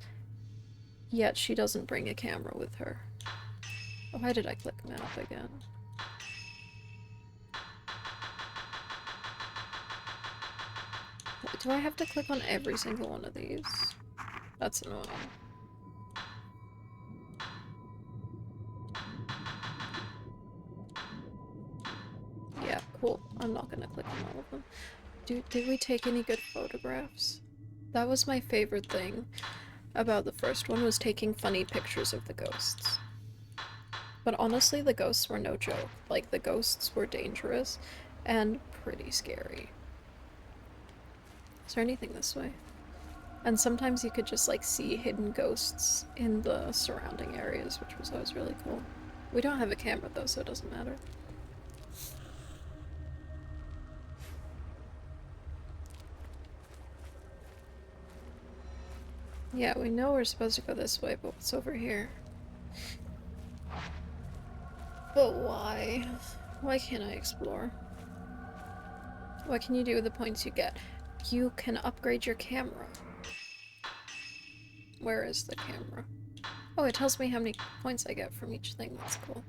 Yet she doesn't bring a camera with her. Why did I click map again? Do I have to click on every single one of these? That's annoying. Yeah, cool. I'm not gonna click on all of them. Did we take any good photographs? That was my favorite thing about the first one, was taking funny pictures of the ghosts. But honestly, the ghosts were no joke. Like, the ghosts were dangerous and pretty scary. Is there anything this way? And sometimes you could just, like, see hidden ghosts in the surrounding areas, which was always really cool. We don't have a camera, though, so it doesn't matter. Yeah, we know we're supposed to go this way, but what's over here? But why? Why can't I explore? What can you do with the points you get? You can upgrade your camera. Where is the camera? Oh, it tells me how many points I get from each thing. That's cool.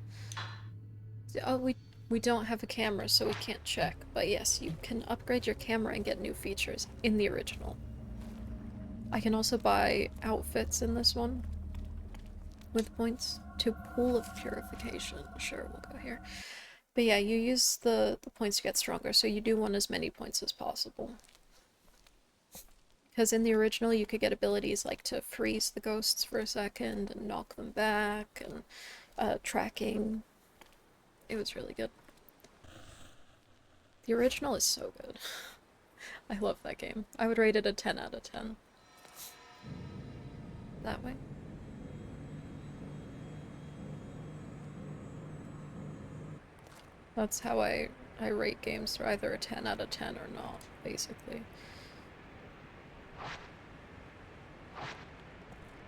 Oh, we don't have a camera, so we can't check. But yes, you can upgrade your camera and get new features in the original. I can also buy outfits in this one with points. To Pool of Purification. Sure, we'll go here. But yeah, you use the points to get stronger, so you do want as many points as possible. Because in the original, you could get abilities like to freeze the ghosts for a second and knock them back, and tracking. It was really good. The original is so good. I love that game. I would rate it a 10 out of 10. That way. That's how I rate games. They're either a 10 out of 10 or not, basically.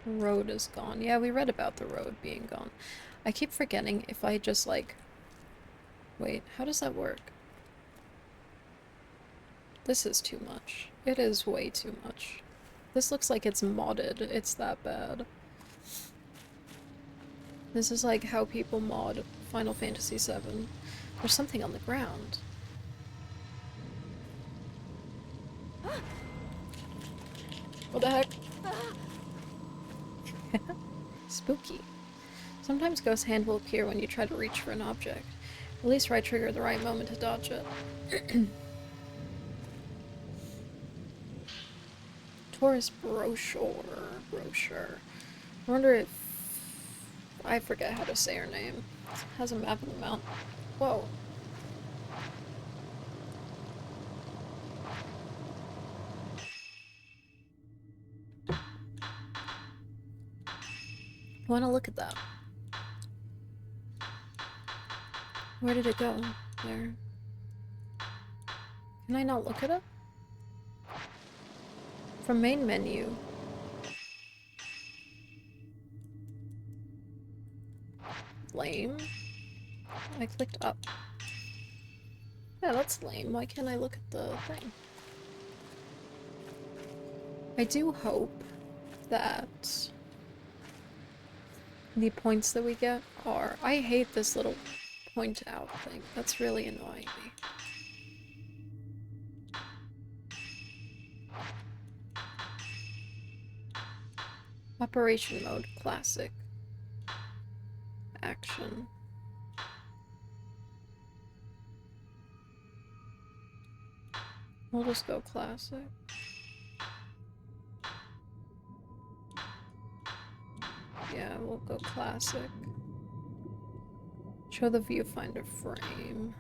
Road is gone. Yeah, we read about the road being gone. I keep forgetting if I just like... Wait, how does that work? This is too much. It is way too much. This looks like it's modded. It's that bad. This is like how people mod Final Fantasy VII. There's something on the ground. What the heck? Spooky. Sometimes Ghost Hand will appear when you try to reach for an object. Release right trigger at the right moment to dodge it. Tourist brochure. I wonder if... I forget how to say her name. It has a map of the mountain. Whoa. I want to look at that. Where did it go? There. Can I not look at it? From main menu. Lame. I clicked up. Yeah, that's lame. Why can't I look at the thing? I do hope that the points that we get are... I hate this little point out thing. That's really annoying me. Operation mode, classic. Action. We'll just go classic. Yeah, we'll go classic. Show the viewfinder frame.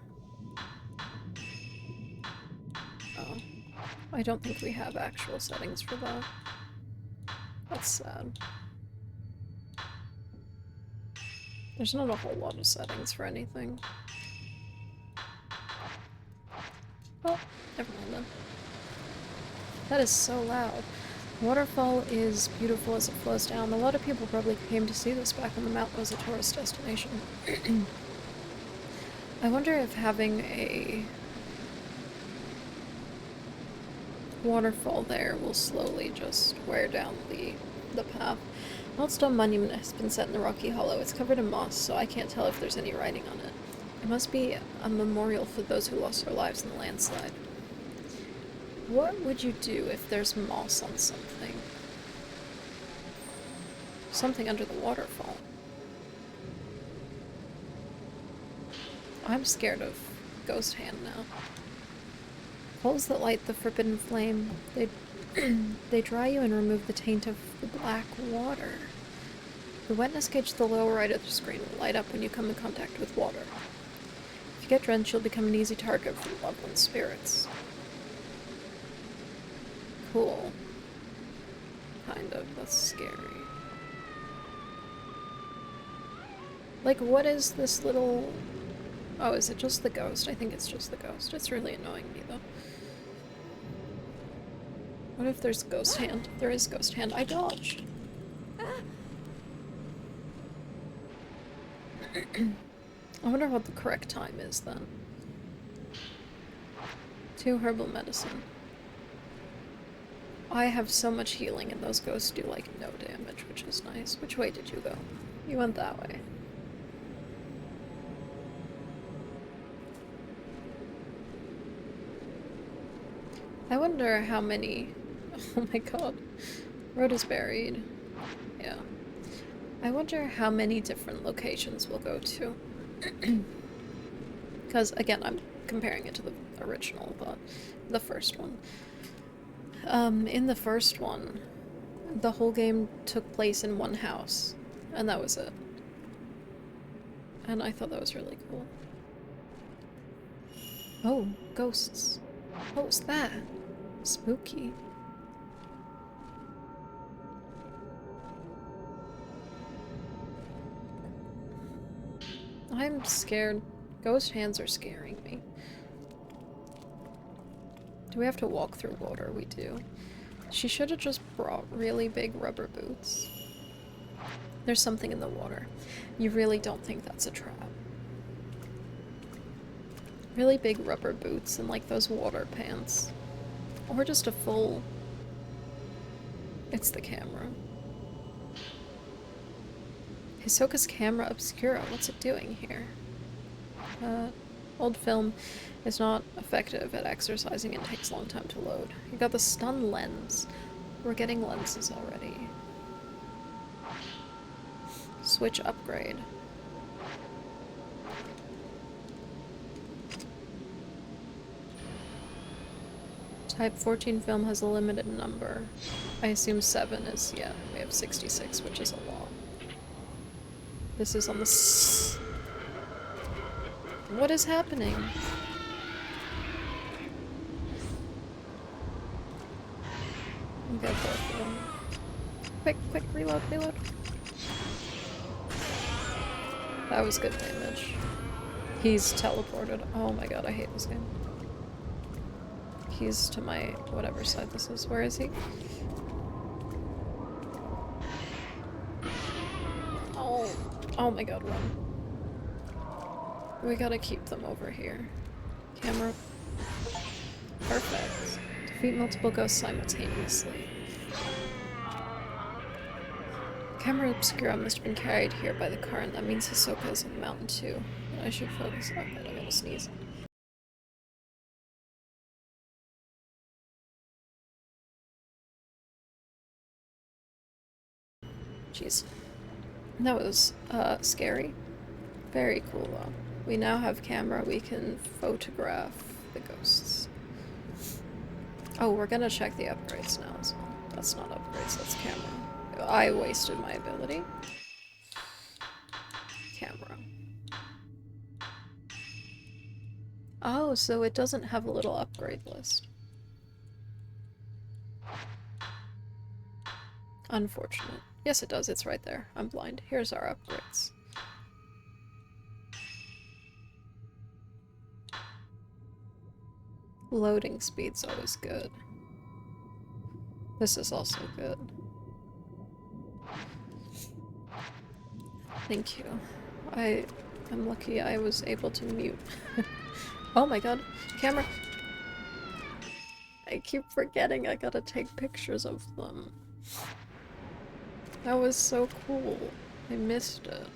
Oh. I don't think we have actual settings for that. That's sad. There's not a whole lot of settings for anything. Well, never mind then. That is so loud. Waterfall is beautiful as it flows down. A lot of people probably came to see this back when the mountain was a tourist destination. I wonder if having a waterfall there will slowly just wear down the path. An old stone monument has been set in the rocky hollow. It's covered in moss, so I can't tell if there's any writing on it. It must be a memorial for those who lost their lives in the landslide. What would you do if there's moss on something? Something under the waterfall. I'm scared of Ghost Hand now. Coals that light the forbidden flame, they dry you and remove the taint of the black water. The wetness gauge to the lower right of the screen will light up when you come in contact with water. If you get drenched, you'll become an easy target for loved one's spirits. Cool. Kind of. That's scary. Like, what is this little... Oh, is it just the ghost? I think it's just the ghost. It's really annoying me, though. What if there's Ghost Hand? There is Ghost Hand. I dodged. I wonder what the correct time is, then. 2 herbal medicine. I have so much healing, and those ghosts do, like, no damage, which is nice. Which way did you go? You went that way. I wonder how many... Oh my god. Road is buried. Yeah. I wonder how many different locations we'll go to. Because, again, I'm comparing it to the original, but the first one. In the first one, the whole game took place in one house, and that was it. And I thought that was really cool. Oh, ghosts. What was that? Spooky. I'm scared. Ghost hands are scaring me. Do we have to walk through water? We do. She should have just brought really big rubber boots. There's something in the water. You really don't think that's a trap. Really big rubber boots and like those water pants. Or just a full... It's the camera. Hisoka's camera obscura. What's it doing here? Old film is not effective at exercising and takes a long time to load. You got the stun lens. We're getting lenses already. Switch upgrade. Type 14 film has a limited number. I assume 7 is, yeah, we have 66, which is a lot. This is on the What is happening? Okay, both of them. Quick, quick, reload, reload. That was good damage. He's teleported. Oh my god, I hate this game. He's to my whatever side this is. Where is he? Oh, oh my god, run. We gotta keep them over here. Camera. Perfect. Defeat multiple ghosts simultaneously. Camera obscura must have been carried here by the current. That means Hisoka is on the mountain too. I should focus on that. I'm gonna sneeze. Jeez. That was, scary. Very cool, though. We now have camera, we can photograph the ghosts. Oh, we're gonna check the upgrades now as well. That's not upgrades, that's camera. I wasted my ability. Camera. Oh, so it doesn't have a little upgrade list. Unfortunate. Yes, it does. It's right there. I'm blind. Here's our upgrades. Loading speed's always good. This is also good. Thank you. I'm lucky I was able to mute. Oh my god. Camera! I keep forgetting I gotta take pictures of them. That was so cool. I missed it.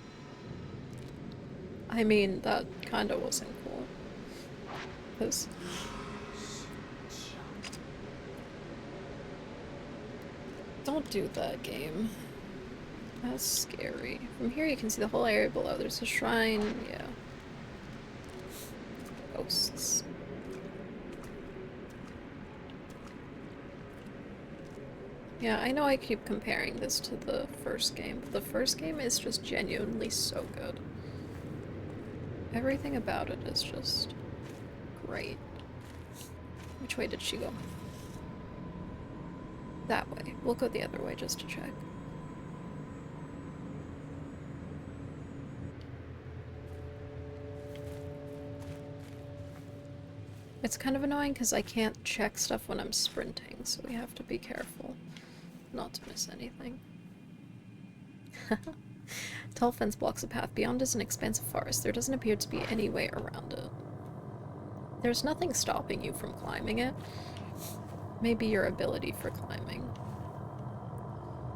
I mean, that kinda wasn't cool. 'Cause... Don't do that, game. That's scary. From here you can see the whole area below. There's a shrine, yeah. Ghosts. Yeah, I know I keep comparing this to the first game, but the first game is just genuinely so good. Everything about it is just great. Which way did she go? That way. We'll go the other way just to check. It's kind of annoying because I can't check stuff when I'm sprinting, so we have to be careful not to miss anything. Tall fence blocks the path. Beyond is an expansive forest. There doesn't appear to be any way around it. There's nothing stopping you from climbing it. Maybe your ability for climbing.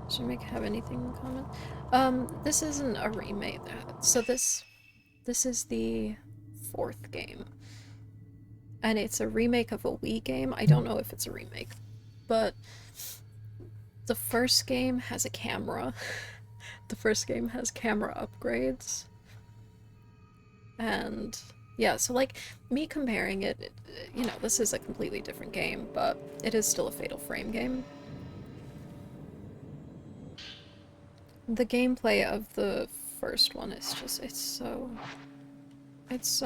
Should Mick have anything in common? This isn't a remake. So this is the 4th game. And it's a remake of a Wii game. I don't know if it's a remake. But the first game has a camera. The first game has camera upgrades. And yeah, so like me comparing it, you know, this is a completely different game, but it is still a Fatal Frame game. The gameplay of the first one is just, it's so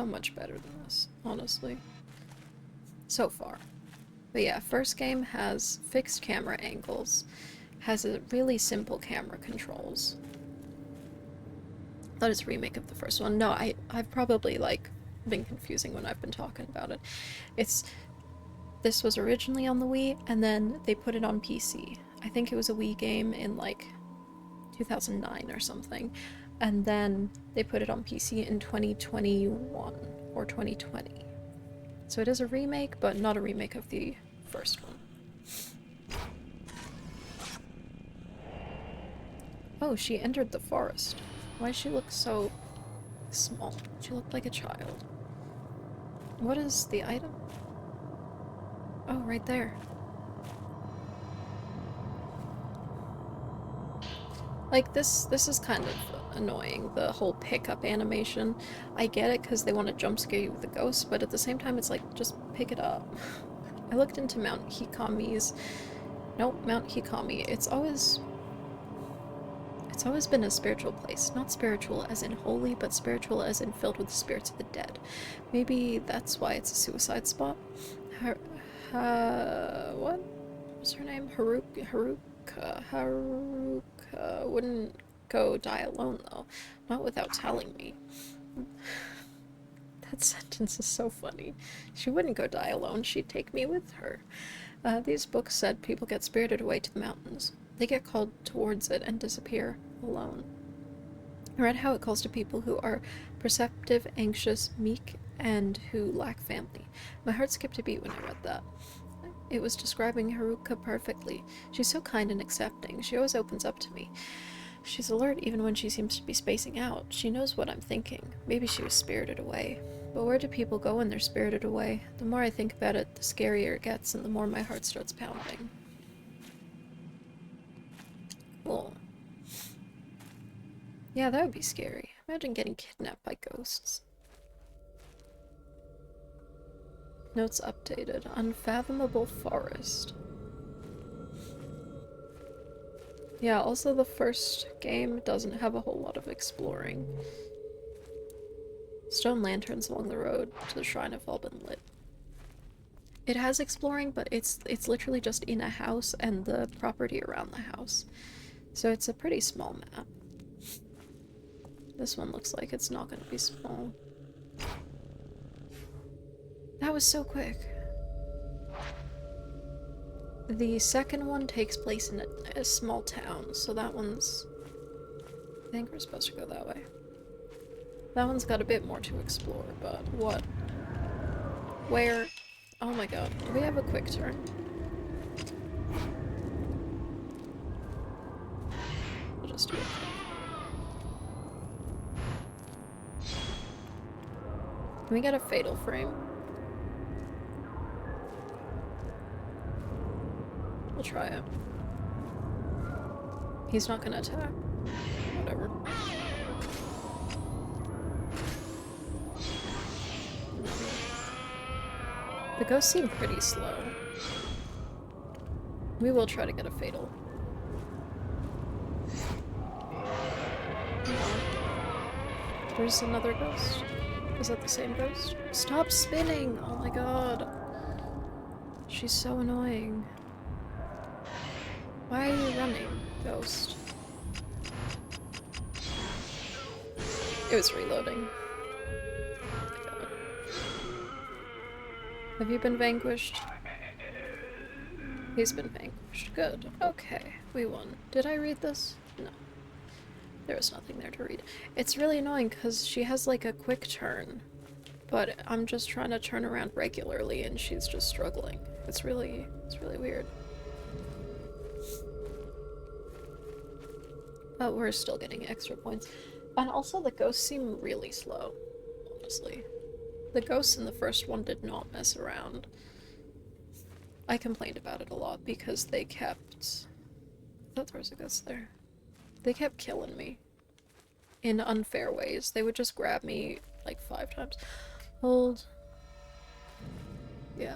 much better than this, honestly. So far. But yeah, first game has fixed camera angles, has a really simple camera controls. That is a remake of the first one. No, I've probably, like, been confusing when I've been talking about it. This was originally on the Wii, and then they put it on PC. I think it was a Wii game in, like, 2009 or something. And then they put it on PC in 2021 or 2020. So it is a remake, but not a remake of the first one. Oh, she entered the forest. Why does she look so small? She looked like a child. What is the item? Oh, right there. Like, this is kind of annoying, the whole pickup animation. I get it because they want to jump scare you with the ghost, but at the same time it's like, just pick it up. I looked into Mount Hikami's... Nope, Mount Hikami. It's always been a spiritual place. Not spiritual as in holy, but spiritual as in filled with the spirits of the dead. Maybe that's why it's a suicide spot. What was her name? Haruka wouldn't go die alone, though. Not without telling me. That sentence is so funny. She wouldn't go die alone, she'd take me with her. These books said people get spirited away to the mountains. They get called towards it and disappear alone. I read how it calls to people who are perceptive, anxious, meek, and who lack family. My heart skipped a beat when I read that. It was describing Haruka perfectly. She's so kind and accepting. She always opens up to me. She's alert even when she seems to be spacing out. She knows what I'm thinking. Maybe she was spirited away. But where do people go when they're spirited away? The more I think about it, the scarier it gets, and the more my heart starts pounding. Cool. Yeah, that would be scary. Imagine getting kidnapped by ghosts. Notes updated. Unfathomable forest. Yeah, also the first game doesn't have a whole lot of exploring. Stone lanterns along the road to the shrine have all been lit. It has exploring, but it's literally just in a house and the property around the house. So it's a pretty small map. This one looks like it's not going to be small. That was so quick. The second one takes place in a small town, so that one's... I think we're supposed to go that way. That one's got a bit more to explore, but what? Where? Oh my god, do we have a quick turn? We'll just do it. Can we get a fatal frame? We'll try it. He's not gonna attack. Whatever. The ghosts seem pretty slow. We will try to get a fatal. There's another ghost. Is that the same ghost? Stop spinning! Oh my god. She's so annoying. Why are you running, ghost? It was reloading. God. Have you been vanquished? He's been vanquished. Good. Okay, we won. Did I read this? No. There was nothing there to read. It's really annoying because she has like a quick turn, but I'm just trying to turn around regularly and she's just struggling. It's really weird. But we're still getting extra points. And also the ghosts seem really slow, honestly. The ghosts in the first one did not mess around. I complained about it a lot because they kept... I thought there was a ghost there. They kept killing me. In unfair ways. They would just grab me like 5 times. Hold. Yeah.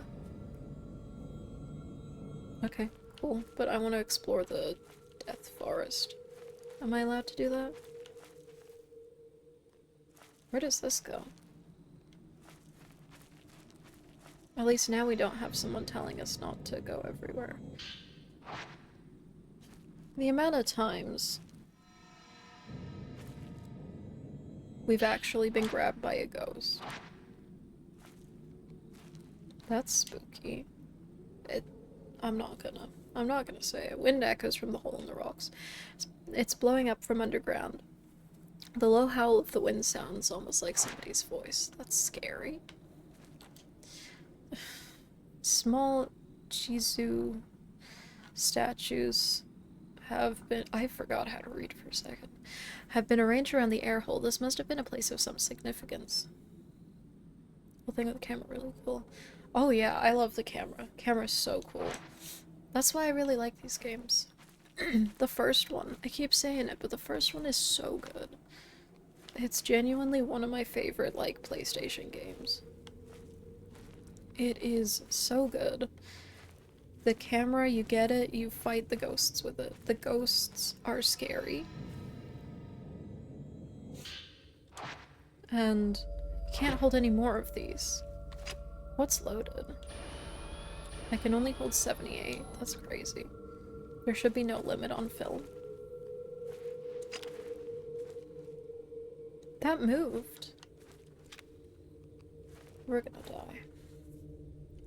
Okay, cool. But I want to explore the Death Forest. Am I allowed to do that? Where does this go? At least now we don't have someone telling us not to go everywhere. The amount of times we've actually been grabbed by a ghost. That's spooky. I'm not gonna. I'm not gonna say it. Wind echoes from the hole in the rocks. It's blowing up from underground. The low howl of the wind sounds almost like somebody's voice. That's scary. Small Chizu statues have been— I forgot how to read for a second. Have been arranged around the air hole. This must have been a place of some significance. Whole thing with the camera really cool. Oh yeah, I love the camera. Camera's so cool. That's why I really like these games. The first one, I keep saying it, but the first one is so good. It's genuinely one of my favorite, like, PlayStation games. It is so good. The camera, you get it, you fight the ghosts with it. The ghosts are scary. And you can't hold any more of these. What's loaded? I can only hold 78. That's crazy. There should be no limit on film. That moved. We're gonna die.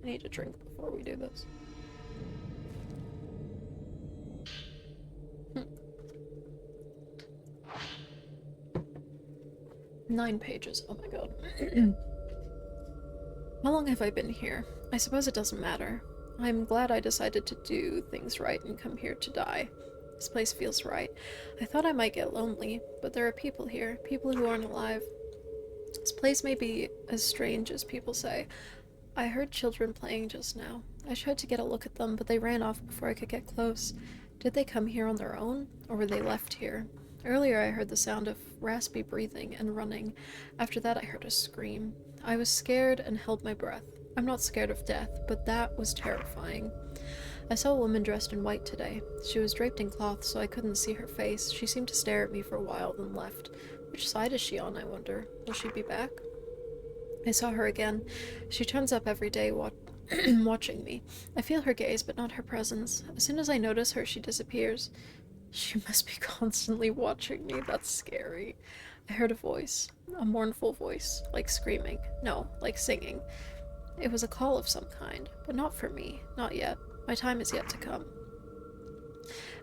I need a drink before we do this. 9 pages. Oh my god. How long have I been here? I suppose it doesn't matter. I'm glad I decided to do things right and come here to die. This place feels right. I thought I might get lonely, but there are people here, people who aren't alive. This place may be as strange as people say. I heard children playing just now. I tried to get a look at them, but they ran off before I could get close. Did they come here on their own, or were they left here? Earlier I heard the sound of raspy breathing and running. After that I heard a scream. I was scared and held my breath. I'm not scared of death, but that was terrifying. I saw a woman dressed in white today. She was draped in cloth, so I couldn't see her face. She seemed to stare at me for a while, then left. Which side is she on, I wonder? Will she be back? I saw her again. She turns up every day, watching me. I feel her gaze, but not her presence. As soon as I notice her, she disappears. She must be constantly watching me. That's scary. I heard a voice. A mournful voice. Like screaming. No, like singing. It was a call of some kind, but not for me. Not yet. My time is yet to come.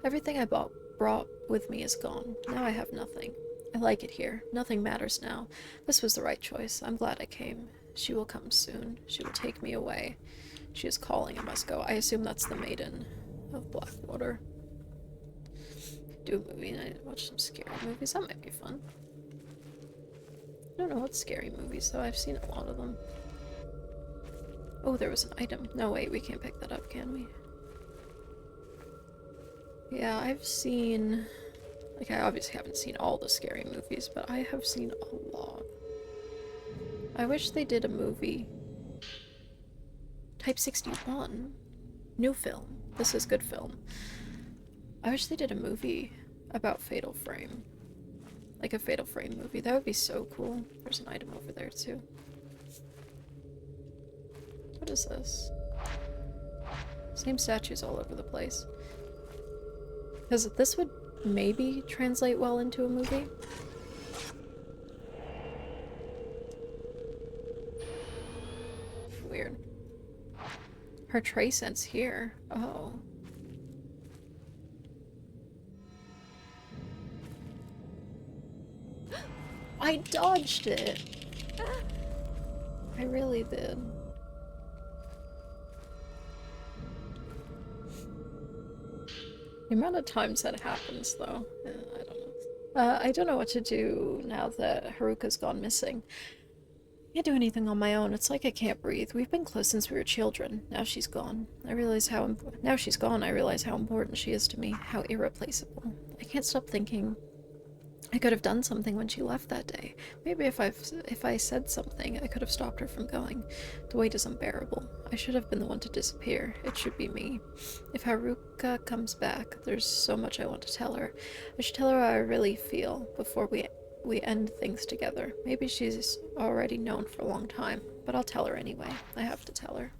Everything I brought with me is gone. Now I have nothing. I like it here. Nothing matters now. This was the right choice. I'm glad I came. She will come soon. She will take me away. She is calling. I must go. I assume that's the Maiden of Blackwater. Do a movie night. Watch some scary movies. That might be fun. I don't know what scary movies, though. I've seen a lot of them. Oh, there was an item. No, wait, we can't pick that up, can we? Yeah, I've seen... Like, I obviously haven't seen all the scary movies, but I have seen a lot. I wish they did a movie. Type 61. New film. This is good film. I wish they did a movie about Fatal Frame. Like a Fatal Frame movie. That would be so cool. There's an item over there, too. What is this? Same statues all over the place. Because this would maybe translate well into a movie. Weird. Her trace ends here. Oh. I dodged it! I really did. The amount of times that happens, though, I don't know. I don't know what to do now that Haruka's gone missing. I can't do anything on my own. It's like I can't breathe. We've been close since we were children. Now she's gone. I realize how important she is to me. How irreplaceable. I can't stop thinking I could have done something when she left that day. Maybe if I said something, I could have stopped her from going. The weight is unbearable. I should have been the one to disappear. It should be me. If Haruka comes back, there's so much I want to tell her. I should tell her how I really feel before we end things together. Maybe she's already known for a long time, but I'll tell her anyway. I have to tell her.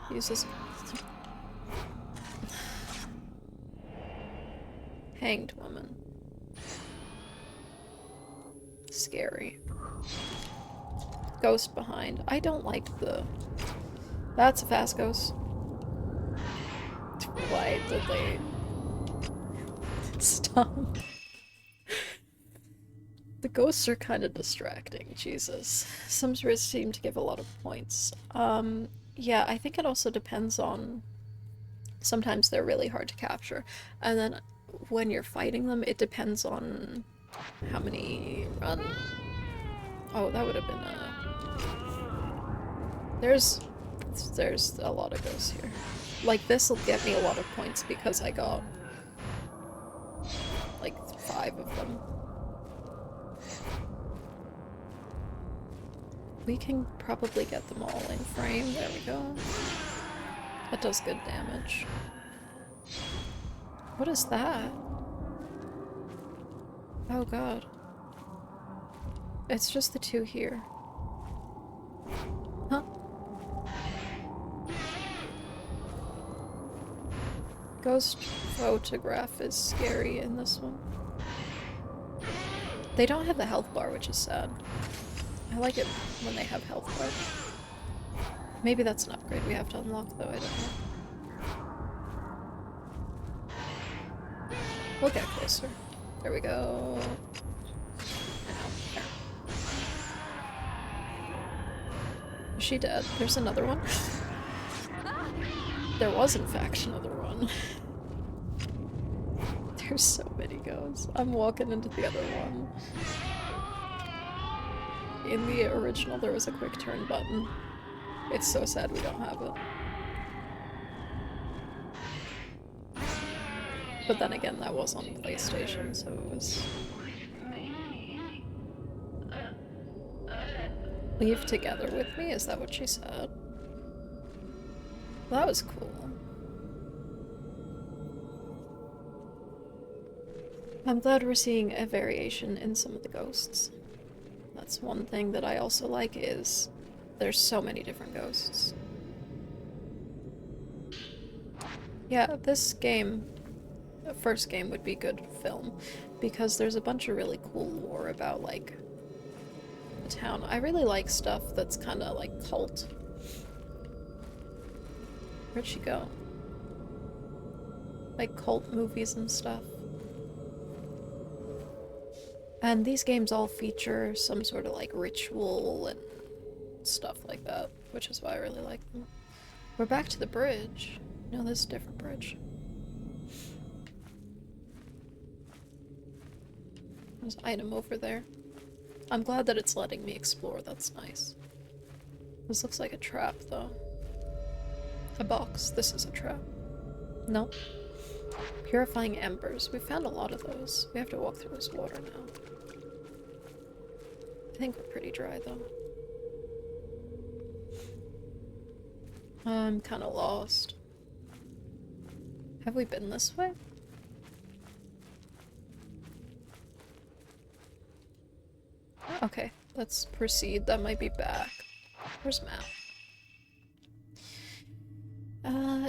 Use this. Hanged woman. Scary. Ghost behind. I don't like the... That's a fast ghost. Why did they stop? The ghosts are kind of distracting, Jesus. Some spirits seem to give a lot of points. Yeah, I think it also depends on... Sometimes they're really hard to capture. And then when you're fighting them, it depends on how many run. Oh, that would have been a... There's a lot of ghosts here. Like, this will get me a lot of points because I got like 5 of them. We can probably get them all in frame. There we go. That does good damage. What is that? Oh god. It's just the 2 here. Huh? Ghost photograph is scary in this one. They don't have the health bar, which is sad. I like it when they have health bar. Maybe that's an upgrade we have to unlock, though, I don't know. We'll get closer. There we go. Is she dead? There's another one? There was, in fact, another one. There's so many ghosts. I'm walking into the other one. In the original, there was a quick turn button. It's so sad we don't have it. But then again, that was on PlayStation, so it was... Leave together with me? Is that what she said? That was cool. I'm glad we're seeing a variation in some of the ghosts. That's one thing that I also like is there's so many different ghosts. Yeah, this game, the first game would be good film because there's a bunch of really cool lore about like the town. I really like stuff that's kind of like cult. Where'd she go? Like cult movies and stuff. And these games all feature some sort of like ritual and stuff like that, which is why I really like them. We're back to the bridge. No, this is a different bridge. There's an item over there. I'm glad that it's letting me explore, that's nice. This looks like a trap, though. A box. This is a trap. Nope. Purifying embers. We found a lot of those. We have to walk through this water now. I think we're pretty dry, though. I'm kind of lost. Have we been this way? Okay, let's proceed. That might be back. Where's map?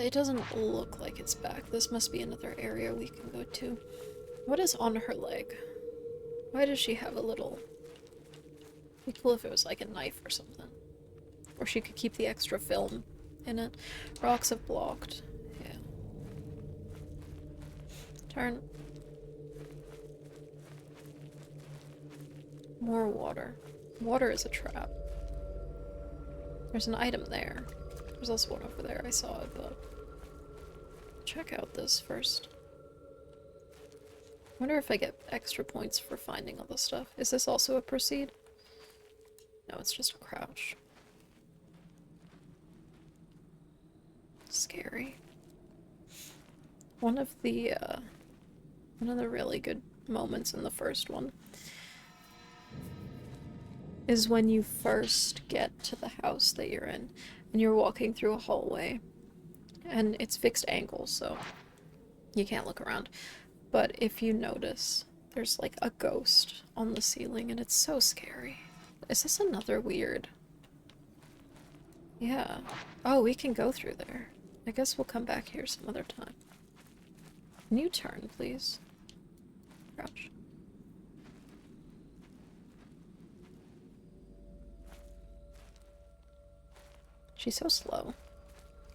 It doesn't look like it's back. This must be another area we can go to. What is on her leg? Why does she have a little... It'd be cool if it was like a knife or something. Or she could keep the extra film in it. Rocks have blocked. Yeah. Turn. More water. Water is a trap. There's an item there. There's also one over there. I saw it, but... Check out this first. Wonder if I get extra points for finding all this stuff. Is this also a proceed? No, it's just a crouch. Scary. One of the really good moments in the first one is when you first get to the house that you're in, and you're walking through a hallway, and it's fixed angles, so you can't look around. But if you notice, there's like a ghost on the ceiling, and it's so scary. Is this another weird? Yeah. Oh, we can go through there. I guess we'll come back here some other time. Can you turn, please? Crouch. She's so slow.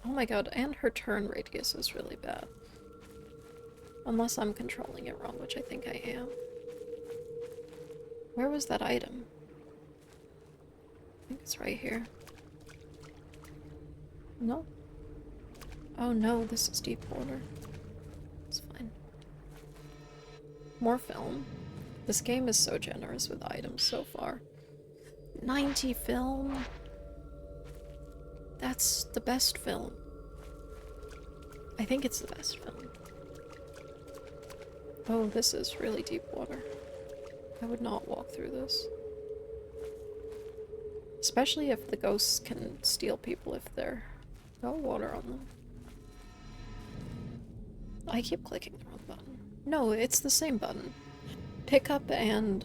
Oh my god, and her turn radius is really bad. Unless I'm controlling it wrong, which I think I am. Where was that item? I think it's right here. No? Oh no, this is deep water. It's fine. More film. This game is so generous with items so far. 90 film? That's the best film. I think it's the best film. Oh, this is really deep water. I would not walk through this. Especially if the ghosts can steal people if they're got water on them. I keep clicking the wrong button. No, it's the same button. Pick up and...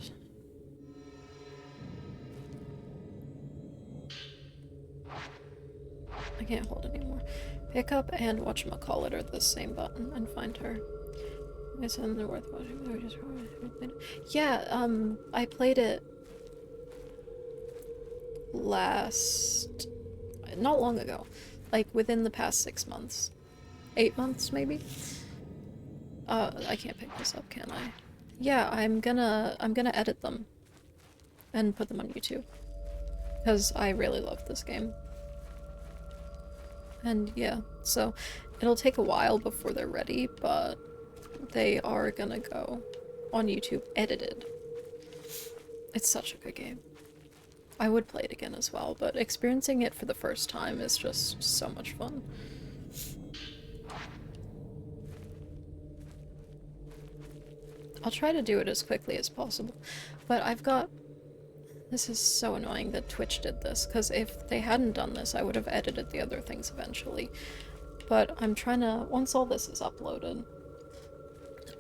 I can't hold anymore. Pick up and whatchamacallit are the same button and find her. Isn't it worth watching? Yeah, I played it not long ago. Like, within the past 6 months. 8 months, maybe? I can't pick this up, can I? Yeah, I'm gonna edit them. And put them on YouTube. Because I really love this game. And yeah, so it'll take a while before they're ready, but they are gonna go on YouTube edited. It's such a good game. I would play it again as well, but experiencing it for the first time is just so much fun. I'll try to do it as quickly as possible, but I've got... This is so annoying that Twitch did this, because if they hadn't done this, I would have edited the other things eventually. But I'm trying to... Once all this is uploaded,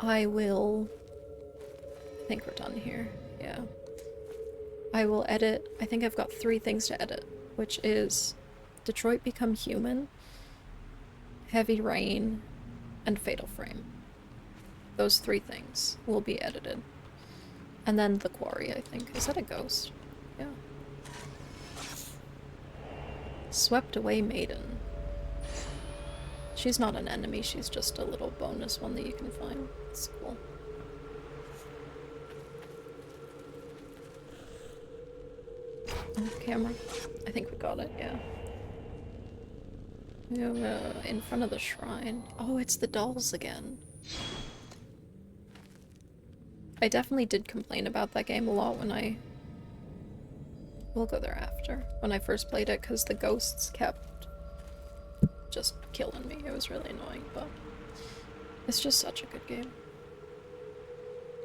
I will... I think we're done here. Yeah. I will edit... I think I've got 3 things to edit, which is Detroit Become Human, Heavy Rain, and Fatal Frame. Those 3 things will be edited. And then the quarry, I think. Is that a ghost? Yeah. Swept Away Maiden. She's not an enemy, she's just a little bonus one that you can find. It's cool. Off camera. I think we got it, yeah. In front of the shrine. Oh, it's the dolls again. I definitely did complain about that game a lot when we'll go there after. When I first played it, because the ghosts kept just killing me. It was really annoying, but it's just such a good game.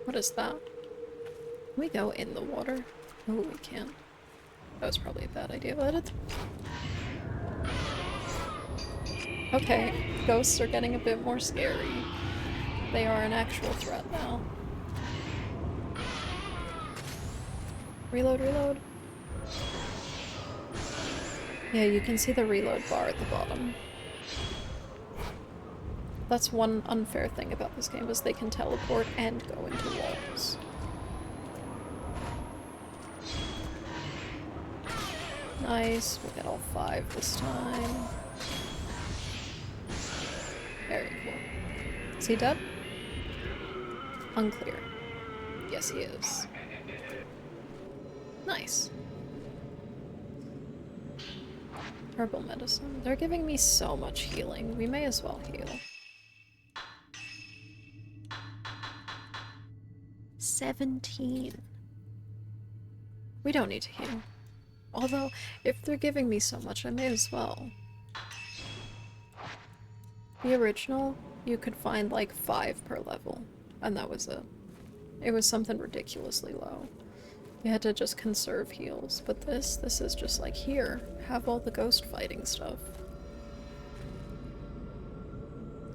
What is that? Can we go in the water? Oh, we can't. That was probably a bad idea, but okay, ghosts are getting a bit more scary. They are an actual threat now. Reload, reload. Yeah, you can see the reload bar at the bottom. That's one unfair thing about this game, is they can teleport and go into walls. Nice, we'll get all 5 this time. Very cool. Is he dead? Unclear. Yes, he is. Nice. Herbal medicine. They're giving me so much healing. We may as well heal. 17. We don't need to heal. Although, if they're giving me so much, I may as well. The original, you could find like 5 per level, and that was it. It was something ridiculously low. You had to just conserve heals, but this is just like, here, have all the ghost fighting stuff.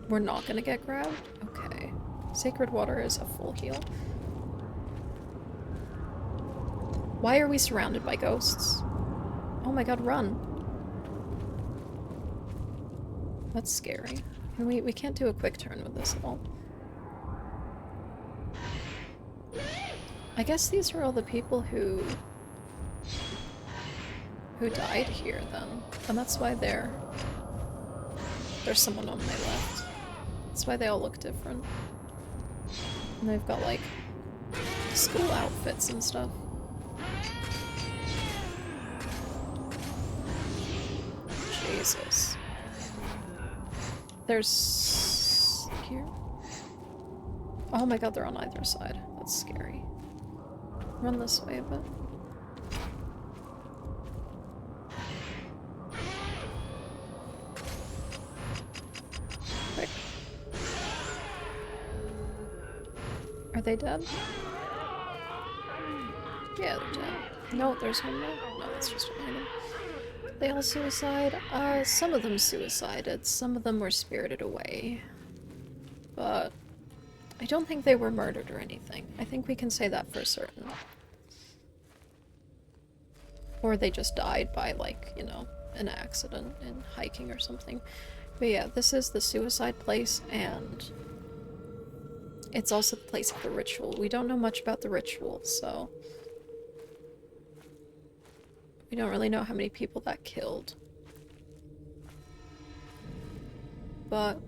We're not gonna get grabbed? Okay. Sacred water is a full heal. Why are we surrounded by ghosts? Oh my god, run. That's scary. And we can't do a quick turn with this at all. I guess these are all the people who died here then. And that's why they're there's someone on my left. That's why they all look different. And they've got, like, school outfits and stuff. Jesus. There's... here? Oh my god, they're on either side. That's scary. Run this way a bit. Quick. Are they dead? Yeah, they're dead. No, there's one more. No, it's just one item. They all suicide? Some of them suicided. Some of them were spirited away. But I don't think they were murdered or anything. I think we can say that for certain. Or they just died by, like, you know, an accident in hiking or something. But yeah, this is the suicide place, and it's also the place of the ritual. We don't know much about the ritual, so we don't really know how many people that killed. But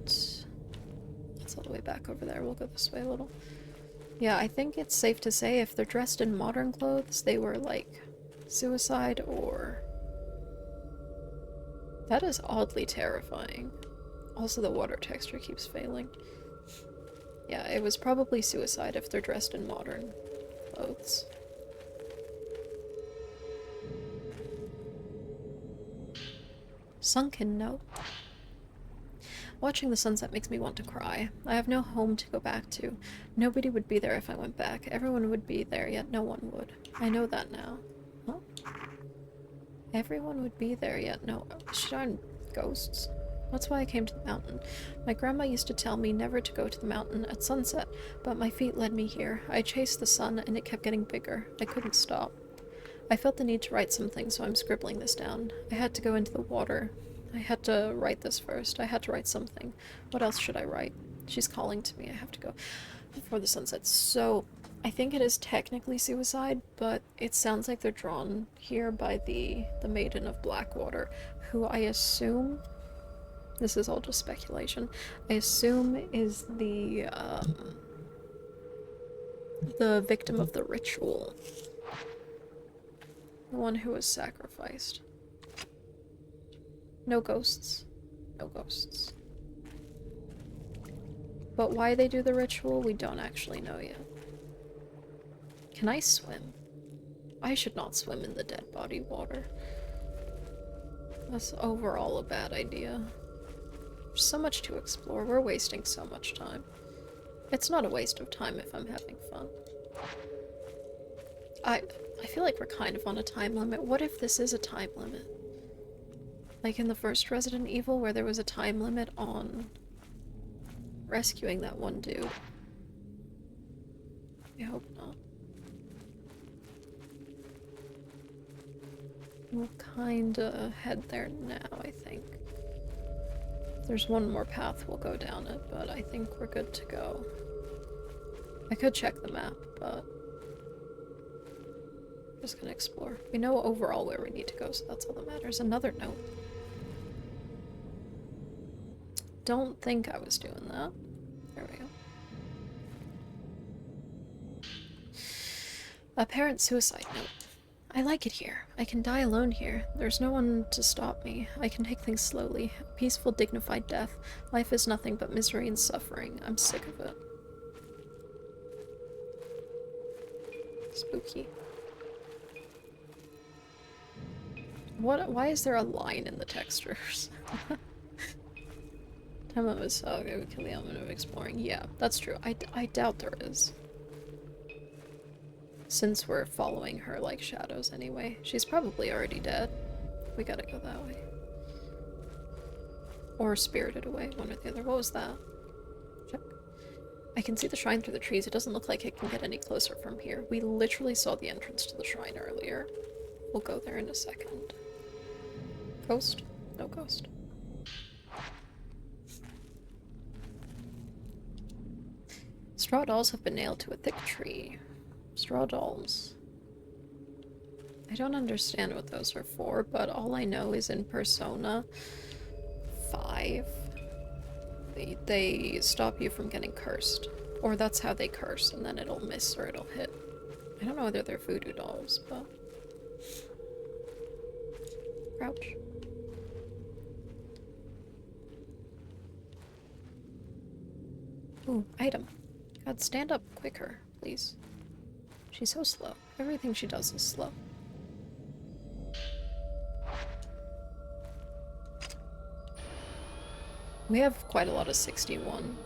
it's all the way back over there. We'll go this way a little. Yeah, I think it's safe to say if they're dressed in modern clothes, they were, like, suicide or... That is oddly terrifying. Also, the water texture keeps failing. Yeah, it was probably suicide if they're dressed in modern clothes. Sunken note. Watching the sunset makes me want to cry. I have no home to go back to. Nobody would be there if I went back. Everyone would be there, yet no one would. I know that now. Huh? Everyone would be there, yet no... Should I... Ghosts? That's why I came to the mountain. My grandma used to tell me never to go to the mountain at sunset, but my feet led me here. I chased the sun, and it kept getting bigger. I couldn't stop. I felt the need to write something, so I'm scribbling this down. I had to go into the water. I had to write this first. I had to write something. What else should I write? She's calling to me. I have to go before the sun sets. So, I think it is technically suicide, but it sounds like they're drawn here by the Maiden of Blackwater, who I assume... This is all just speculation. I assume is the victim of the ritual. The one who was sacrificed. No ghosts. No ghosts. But why they do the ritual, we don't actually know yet. Can I swim? I should not swim in the dead body water. That's overall a bad idea. There's so much to explore. We're wasting so much time. It's not a waste of time if I'm having fun. I feel like we're kind of on a time limit. What if this is a time limit? Like in the first Resident Evil, where there was a time limit on rescuing that one dude. I hope not. We'll kinda head there now, I think. There's one more path we'll go down it, but I think we're good to go. I could check the map, but I'm just gonna explore. We know overall where we need to go, so that's all that matters. Another note. Don't think I was doing that. There we go. A parent suicide note. I like it here. I can die alone here. There's no one to stop me. I can take things slowly. A peaceful, dignified death. Life is nothing but misery and suffering. I'm sick of it. Spooky. Why is there a line in the textures? Time of a saga would kill the element of exploring. Yeah, that's true. I doubt there is. Since we're following her like shadows anyway. She's probably already dead. We gotta go that way. Or spirited away, one or the other. What was that? Check. I can see the shrine through the trees. It doesn't look like it can get any closer from here. We literally saw the entrance to the shrine earlier. We'll go there in a second. Ghost? No ghost. Straw dolls have been nailed to a thick tree. Straw dolls. I don't understand what those are for, but all I know is in Persona 5, they stop you from getting cursed. Or that's how they curse, and then it'll miss or it'll hit. I don't know whether they're voodoo dolls, but... Crouch. Ooh, item. God, stand up quicker, please. She's so slow. Everything she does is slow. We have quite a lot of 61.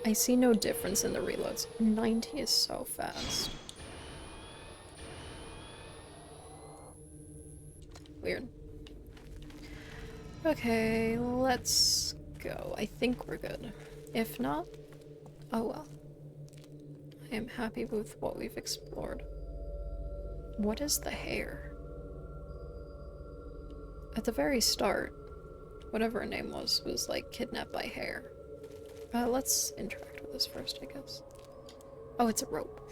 I see no difference in the reloads. 90 is so fast. Weird. Okay, let's go. I think we're good. If not, oh well. I am happy with what we've explored. What is the hair? At the very start, whatever her name was like kidnapped by hair. Let's interact with this first, I guess. Oh, it's a rope.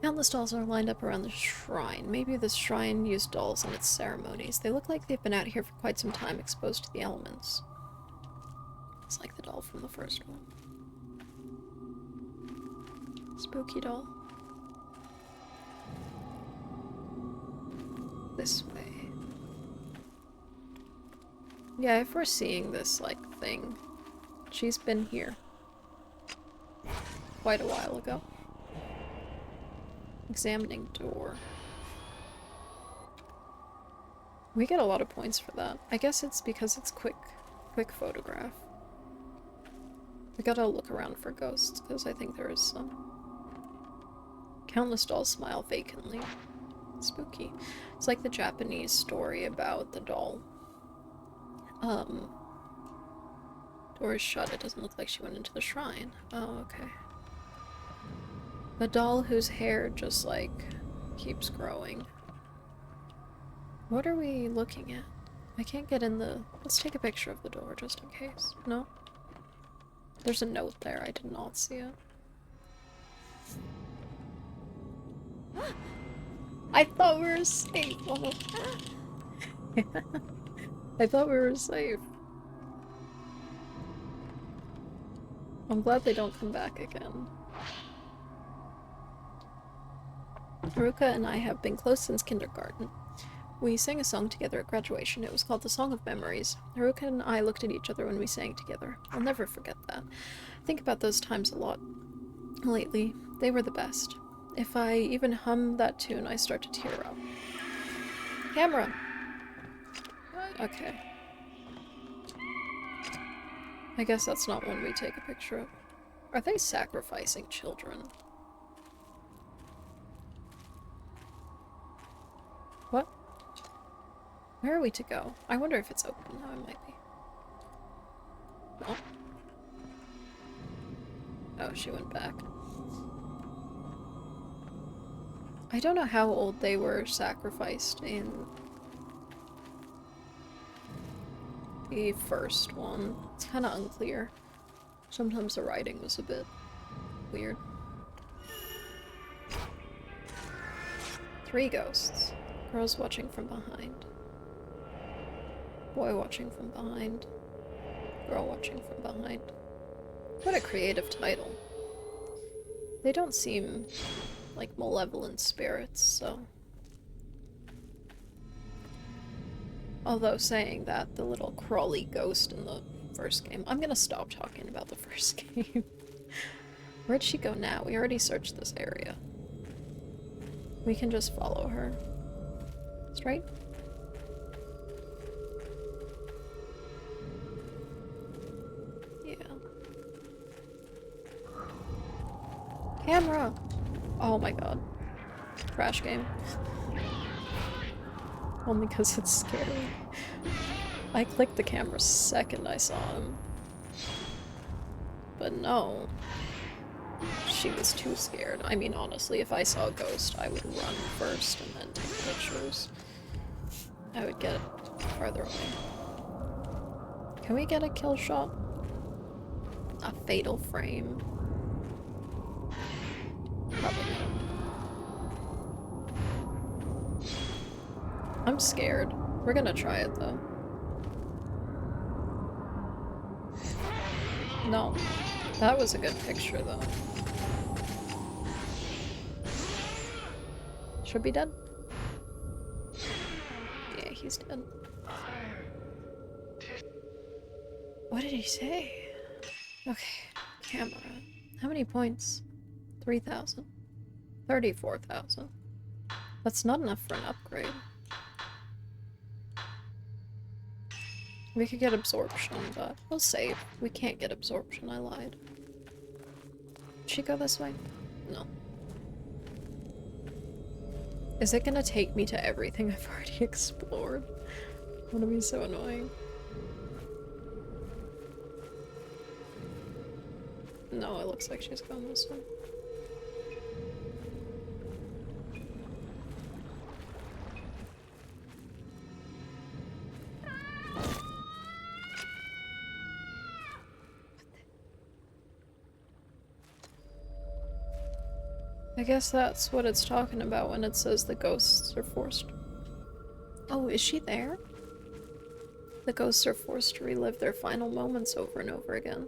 Countless dolls are lined up around the shrine. Maybe this shrine used dolls in its ceremonies. They look like they've been out here for quite some time, exposed to the elements. It's like the doll from the first one. Spooky doll. This way. Yeah, if we're seeing this, like, thing, she's been here. Quite a while ago. Examining door. We get a lot of points for that. I guess it's because it's quick photograph. We gotta look around for ghosts, because I think there is some. Countless dolls smile vacantly. Spooky. It's like the Japanese story about the doll. Door is shut. It doesn't look like she went into the shrine. Oh, okay. The doll whose hair just, like, keeps growing. What are we looking at? I can't get in the... Let's take a picture of the door, just in case. No? There's a note there. I did not see it. I thought we were safe. Oh. I thought we were safe. I'm glad they don't come back again. Haruka and I have been close since kindergarten. We sang a song together at graduation. It was called The Song of Memories. Haruka and I looked at each other when we sang together. I'll never forget that. I think about those times a lot. Lately, they were the best. If I even hum that tune, I start to tear up. Camera! Okay. I guess that's not one we take a picture of. Are they sacrificing children? What? Where are we to go? I wonder if it's open now. It might be. No? Oh, she went back. I don't know how old they were sacrificed in the first one. It's kind of unclear. Sometimes the writing was a bit weird. 3 ghosts. Girls watching from behind. Boy watching from behind. Girl watching from behind. What a creative title. They don't seem like malevolent spirits, so... Although saying that, the little crawly ghost in the first game... I'm gonna stop talking about the first game. Where'd she go now? We already searched this area. We can just follow her. Straight? Yeah. Camera! Oh my god. Crash game. Only because it's scary. I clicked the camera second I saw him. But no. She was too scared. I mean, honestly, if I saw a ghost, I would run first and then take pictures. I would get farther away. Can we get a kill shot? A fatal frame? Probably not. I'm scared. We're gonna try it though. No. That was a good picture, though. Should be dead. Yeah, he's dead. What did he say? Okay, camera. How many points? 3,000. 34,000. That's not enough for an upgrade. We could get absorption, but we'll save. We can't get absorption, I lied. Did she go this way? No. Is it gonna take me to everything I've already explored? It's gonna be so annoying. No, it looks like she's going this way. I guess that's what it's talking about when it says the ghosts are forced. Oh, is she there? The ghosts are forced to relive their final moments over and over again.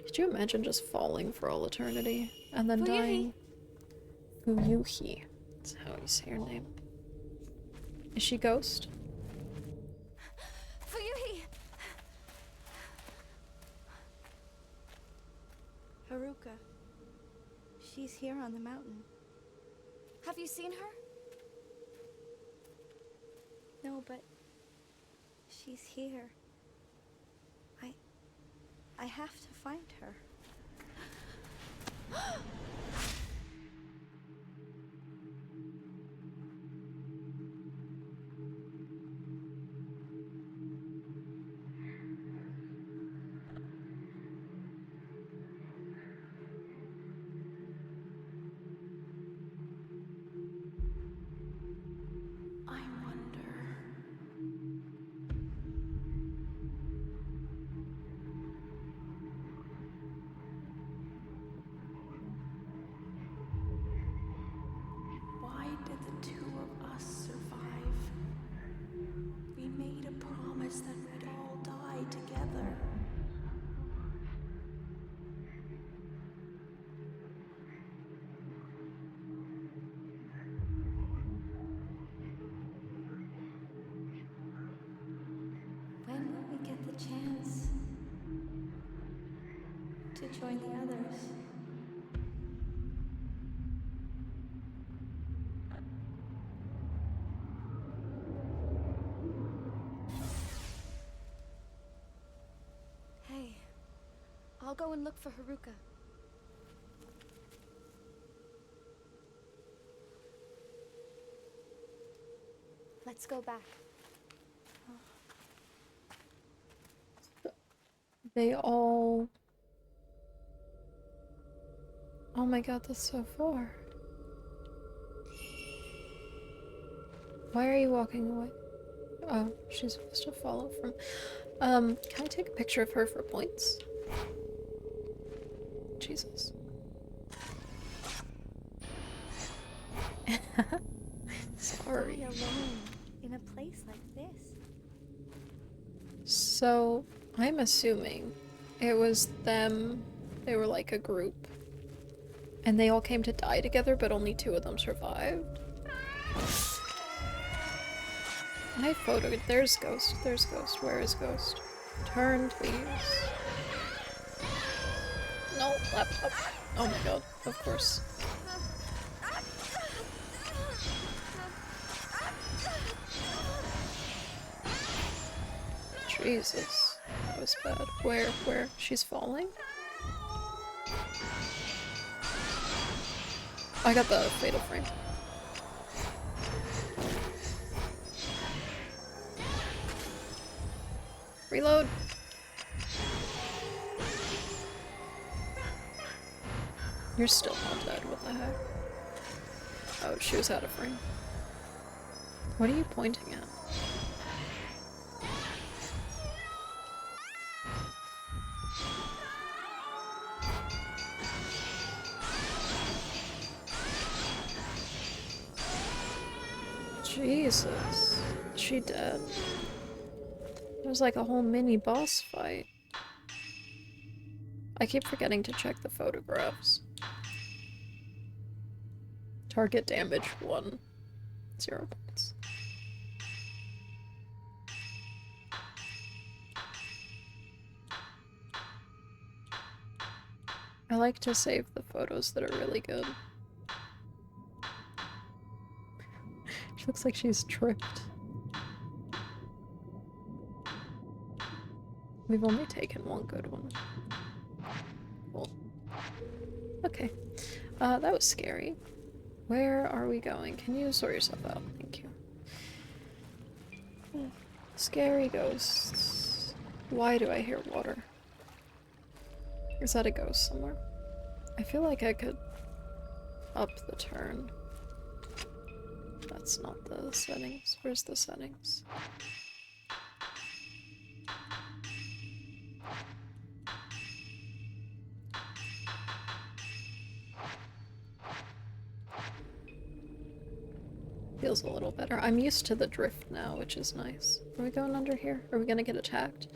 Could you imagine just falling for all eternity and then dying? Fuyuhi. That's how you say her name. Is she ghost? Fuyuhi! Haruka. She's here on the mountain. Have you seen her? No, but she's here. I have to find her. I wonder. Why did the two of us survive? We made a promise that we'd all die together. When will we get the chance to join the others? Hey, I'll go and look for Haruka. Let's go back. They all... Oh my god, that's so far. Why are you walking away? Oh, she's supposed to follow from... can I take a picture of her for points? Jesus. Sorry. Be alone in a place like this. So, I'm assuming it was them, they were like a group, and they all came to die together, but only 2 of them survived. I photoed. There's Ghost. There's Ghost. Where is Ghost? Turn, please. No, laptop. Oh my god, of course. Jesus. That was bad. Where? She's falling? I got the fatal frame. Reload! You're still not dead, what the heck? Oh, she was out of frame. What are you pointing at? Jesus. Is she dead? It was like a whole mini boss fight. I keep forgetting to check the photographs. Target damage 1. 0 points. I like to save the photos that are really good. She looks like she's tripped. We've only taken one good one. Cool. Okay. That was scary. Where are we going? Can you sort yourself out? Thank you. Scary ghosts. Why do I hear water? Is that a ghost somewhere? I feel like I could up the turn. That's not the settings. Where's the settings? Feels a little better. I'm used to the drift now, which is nice. Are we going under here? Are we gonna get attacked?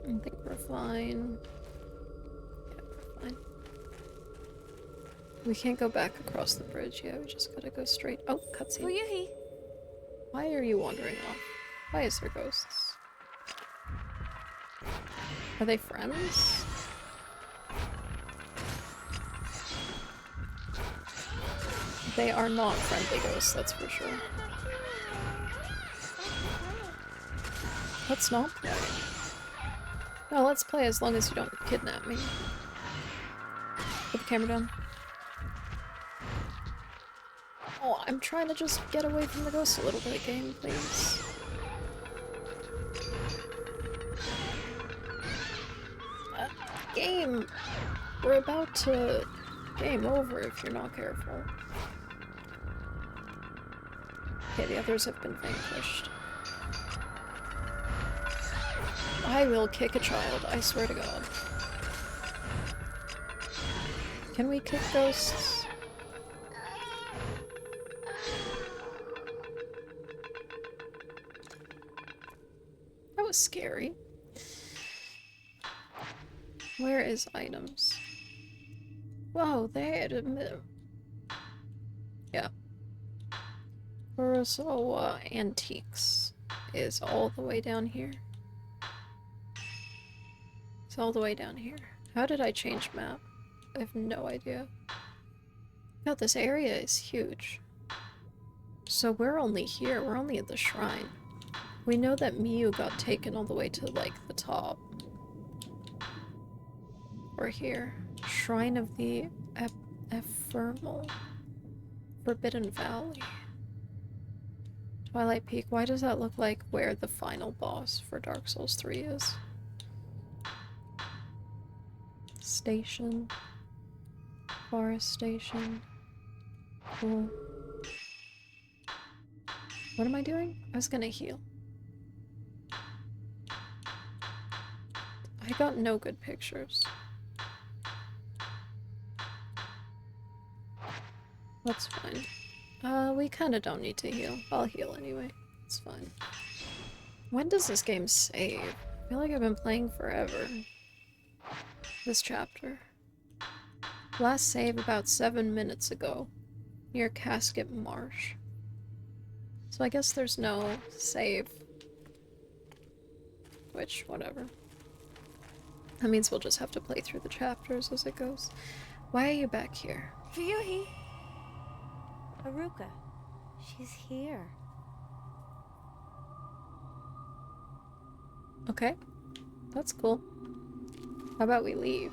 I think we're fine. Yeah, we're fine. We can't go back across the bridge yet. We just gotta go straight. Oh, cutscene. Fuyuhi! Why are you wandering off? Why is there ghosts? Are they friends? They are not friendly ghosts, that's for sure. Let's not play. No, let's play as long as you don't kidnap me. Put the camera down. Oh, I'm trying to just get away from the ghosts a little bit, game, please. Game! We're about to game over if you're not careful. Okay, the others have been vanquished. I will kick a child, I swear to God. Can we kick ghosts? That was scary. Where is items? Whoa, yeah. So, antiques is all the way down here. It's all the way down here. How did I change map? I have no idea. God, this area is huge. So we're only here. We're only at the shrine. We know that Miyu got taken all the way to, like, the top. We're here. Shrine of the Ephemeral. Forbidden Valley. Twilight Peak. Why does that look like where the final boss for Dark Souls 3 is? Station. Forest Station. Cool. What am I doing? I was gonna heal. I got no good pictures. That's fine. We kinda don't need to heal. I'll heal anyway. It's fine. When does this game save? I feel like I've been playing forever. This chapter. Last save about 7 minutes ago. Near Casket Marsh. So I guess there's no save. Which, whatever. That means we'll just have to play through the chapters as it goes. Why are you back here? Fuyuhi! Haruka. She's here. Okay. That's cool. How about we leave?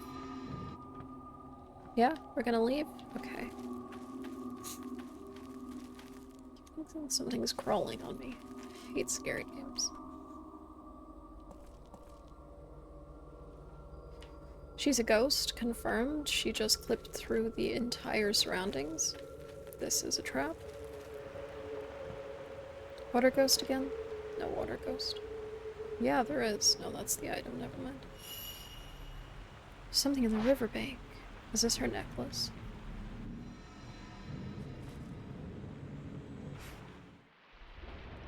Yeah? We're gonna leave? Okay. Something's crawling on me. I hate scary games. She's a ghost, confirmed. She just clipped through the entire surroundings. This is a trap. Water ghost again? No water ghost. Yeah, there is. No, that's the item, never mind. Something in the riverbank. Is this her necklace?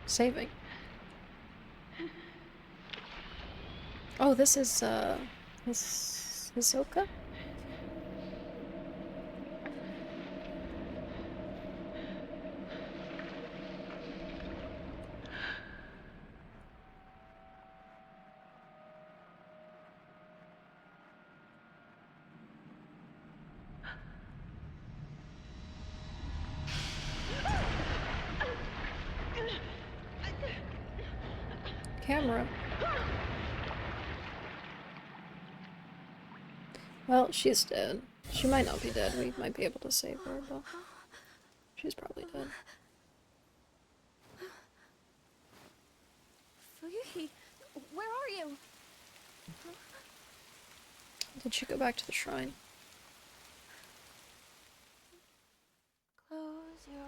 Saving. Oh, this is Hisoka? Camera. Well, she's dead. She might not be dead. We might be able to save her, but she's probably dead. Fuyuhi, where are you? Did she go back to the shrine? Close your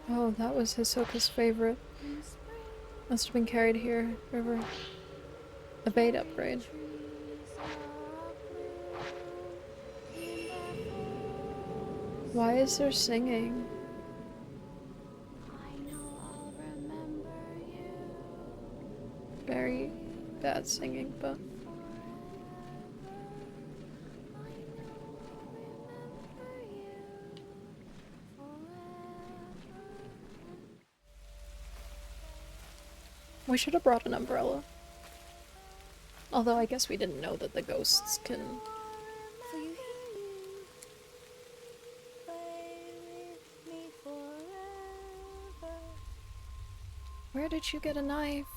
eyes. Oh, that was Hisoka's favorite. Must have been carried here. River. Evade upgrade. Why is there singing? I know I'll remember you. Very bad singing, but we should have brought an umbrella. Although I guess we didn't know that the ghosts can... Fuyuhi, play with me forever. Where did you get a knife?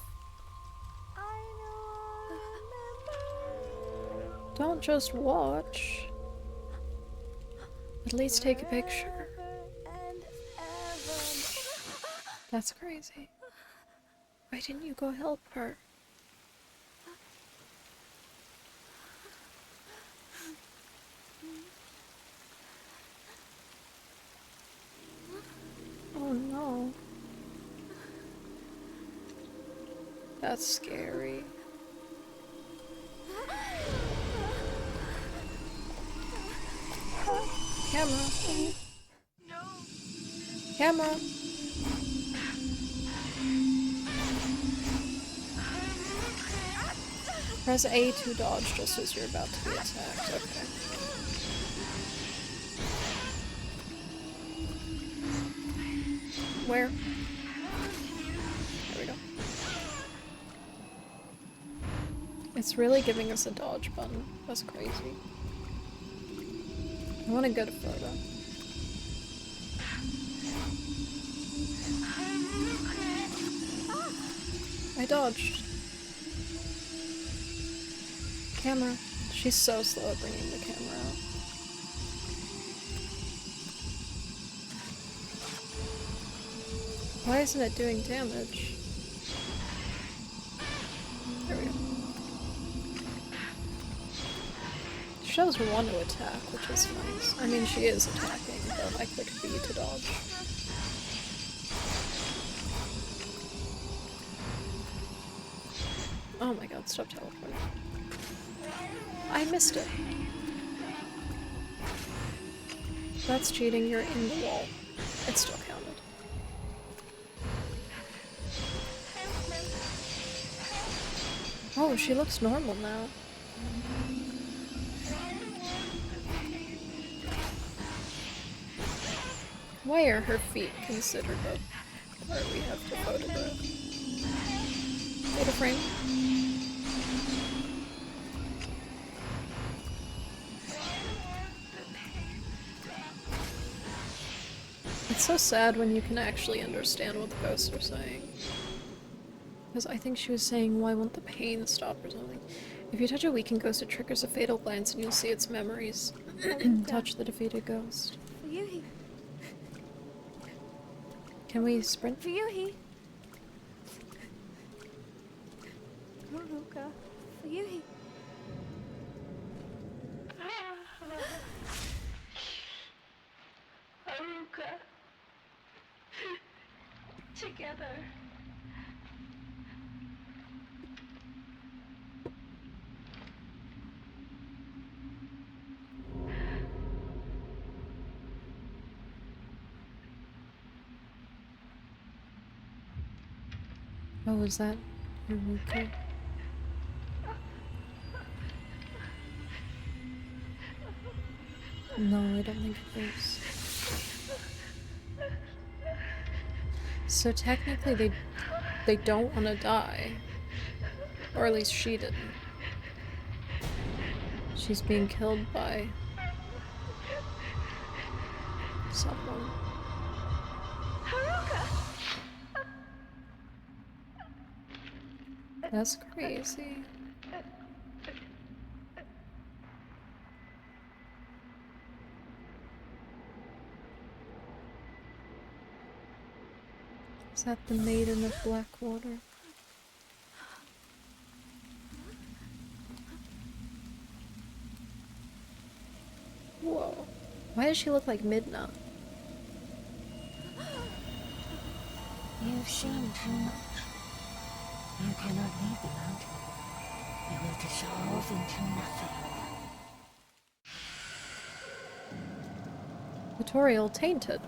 I know I'll remember Don't just watch. At least take a picture. and ever. That's crazy. Why didn't you go help her? Oh no. That's scary. Camera. No. Camera. Press A to dodge just as you're about to be attacked. Okay. Where? There we go. It's really giving us a dodge button. That's crazy. I want a good photo. I dodged. Camera. She's so slow at bringing the camera out. Why isn't it doing damage? There we go. She shows one to attack, which is nice. I mean, she is attacking, but I clicked B to dodge. Oh my god, stop teleporting. I missed it. That's cheating, you're in the wall. It still counted. Oh, she looks normal now. Why are her feet considered a part we have to photograph? Photo frame. It's so sad when you can actually understand what the ghosts are saying. Because I think she was saying, why won't the pain stop or something? If you touch a weakened ghost, it triggers a fatal glance and you'll see its memories. Touch the defeated ghost. Fuyuhi, Can we sprint? Fuyuhi. Haruka, Fuyuhi. Haruka. Together. Oh, was that Haruka? No, I don't think it is. So technically they don't want to die. Or at least she didn't. She's being killed by someone. That's crazy. Is that the Maiden of Blackwater? Whoa. Why does she look like Midna? You've seen too much. You cannot leave the mountain. You will dissolve into nothing. Tutorial tainted.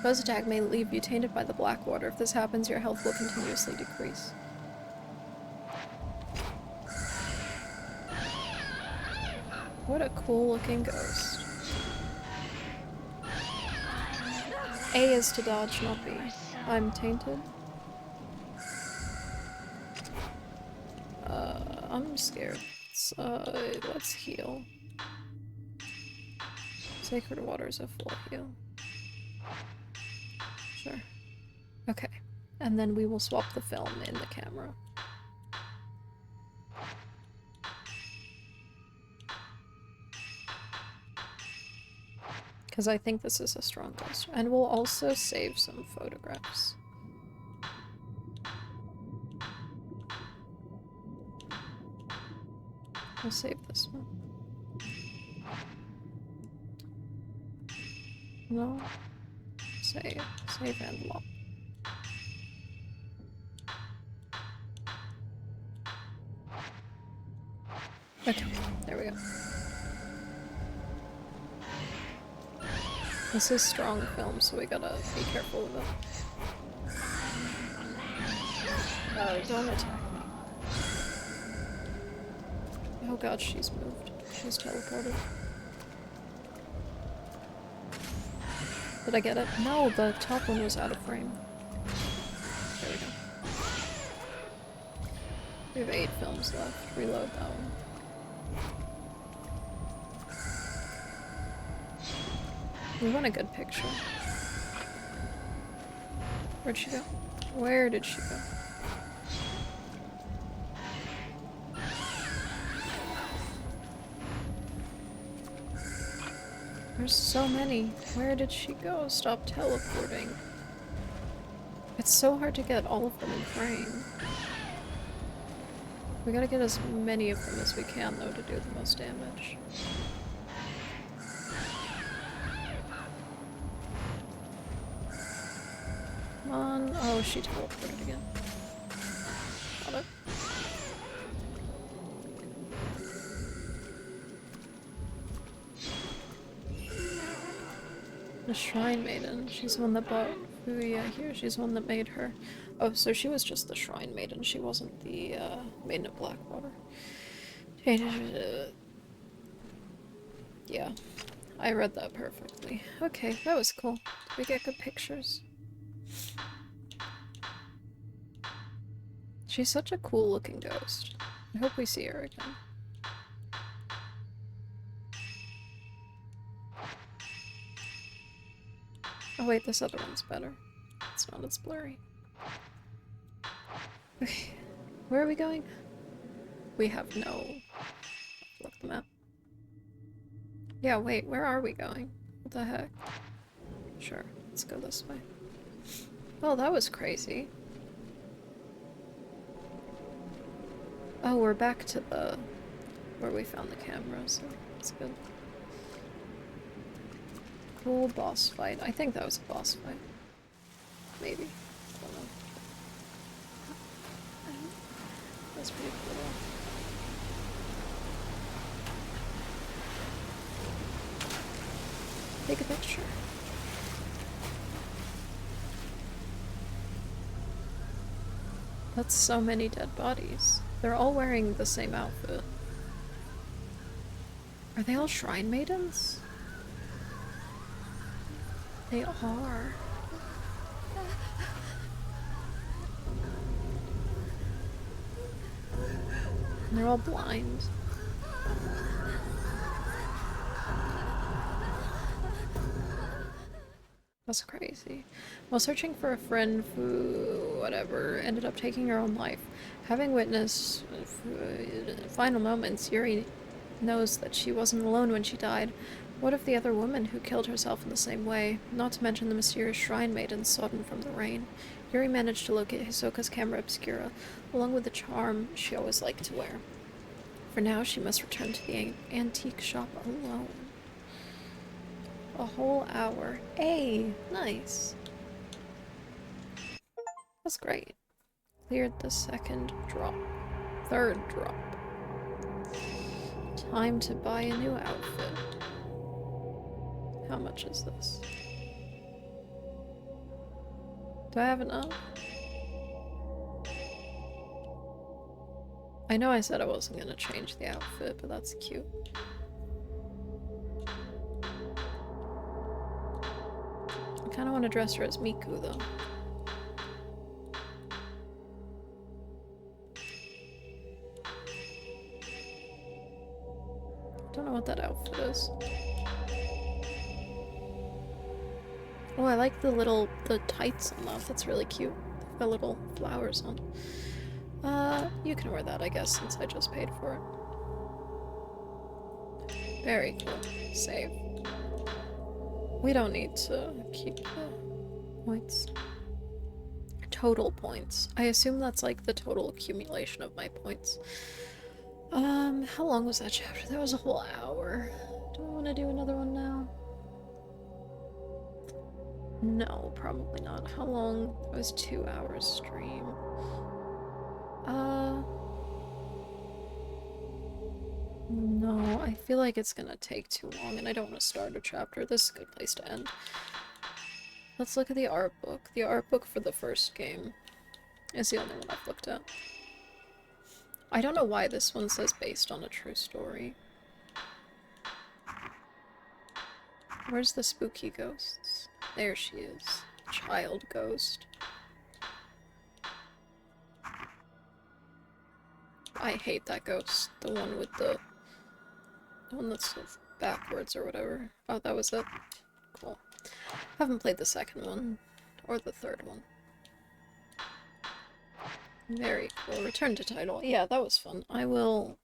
Buzz attack may leave you tainted by the Blackwater. If this happens, your health will continuously decrease. What a cool looking ghost. A is to dodge, not B. I'm tainted. I'm scared. Let's heal. Sacred waters of full heal. Sure. Okay. And then we will swap the film in the camera. Because I think this is a strong ghost. And we'll also save some photographs. We'll save this one. No. Save. Save and lock. Okay, there we go. This is strong film, so we gotta be careful with it. Oh, don't attack me. Oh god, she's moved. She's teleported. Did I get it? No, the top one was out of frame. There we go. We have 8 films left. Reload that one. We want a good picture. Where'd she go? Where did she go? There's so many. Where did she go? Stop teleporting. It's so hard to get all of them in frame. We gotta get as many of them as we can, though, to do the most damage. Come on. Oh, she teleported again. Got it. The Shrine Maiden. She's the one that bought Fuya here. She's the one that made her. Oh, so she was just the Shrine Maiden. She wasn't the Maiden of Blackwater. Yeah, I read that perfectly. Okay, that was cool. Did we get good pictures? She's such a cool looking ghost. I hope we see her again. Oh wait, this other one's better. It's not as blurry. Okay, where are we going? We have no... Look the map. Yeah, wait, where are we going? What the heck? Sure, let's go this way. Well, that was crazy. Oh, we're back to the... where we found the camera, so that's good. Cool boss fight. I think that was a boss fight. Maybe. I don't know. That's pretty cool. Take a picture. That's so many dead bodies. They're all wearing the same outfit. Are they all Shrine Maidens? They are. And they're all blind. That's crazy. While searching for a friend who, whatever, ended up taking her own life, having witnessed final moments, Yuri knows that she wasn't alone when she died. What if the other woman who killed herself in the same way? Not to mention the mysterious shrine maiden sodden from the rain. Yuri managed to locate Hisoka's camera obscura, along with the charm she always liked to wear. For now, she must return to the antique shop alone. A whole hour. Hey, nice. That's great. Cleared the second drop. Third drop. Time to buy a new outfit. How much is this? Do I have enough? I know I said I wasn't gonna change the outfit, but that's cute. I kinda want to dress her as Miku, though. Don't know what that outfit is. Oh, I like the tights on that. That's really cute. They've got little flowers on. You can wear that, I guess, since I just paid for it. Very cool. Save. We don't need to keep the points. Total points. I assume that's like the total accumulation of my points. How long was that chapter? That was a whole hour. Do I want to do another one now? No, probably not. How long? It was 2 hours stream. No, I feel like it's gonna take too long and I don't want to start a chapter. This is a good place to end. Let's look at the art book. The art book for the first game is the only one I've looked at. I don't know why this one says based on a true story. Where's the spooky ghosts? There she is. Child ghost. I hate that ghost. The one with the one that's backwards or whatever. Oh, that was it? Cool. Haven't played the second one. Or the third one. Very cool. Return to title. Yeah, that was fun. I will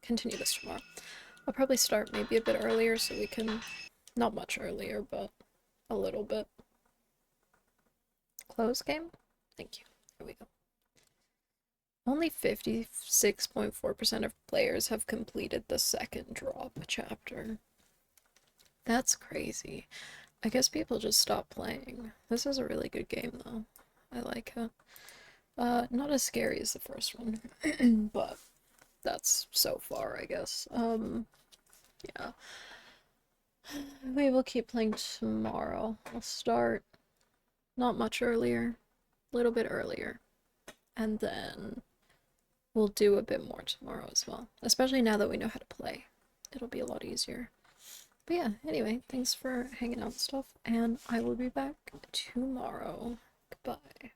continue this tomorrow. I'll probably start maybe a bit earlier so we can... Not much earlier, but a little bit. Close game? Thank you. Here we go. Only 56.4% of players have completed the second drop chapter. That's crazy. I guess people just stop playing. This is a really good game, though. I like it. Not as scary as the first one, but that's so far, I guess. Yeah. We will keep playing tomorrow. I'll start not much earlier, a little bit earlier, and then we'll do a bit more tomorrow as well, especially now that we know how to play. It'll be a lot easier. But yeah, anyway, thanks for hanging out and stuff, and I will be back tomorrow. Goodbye.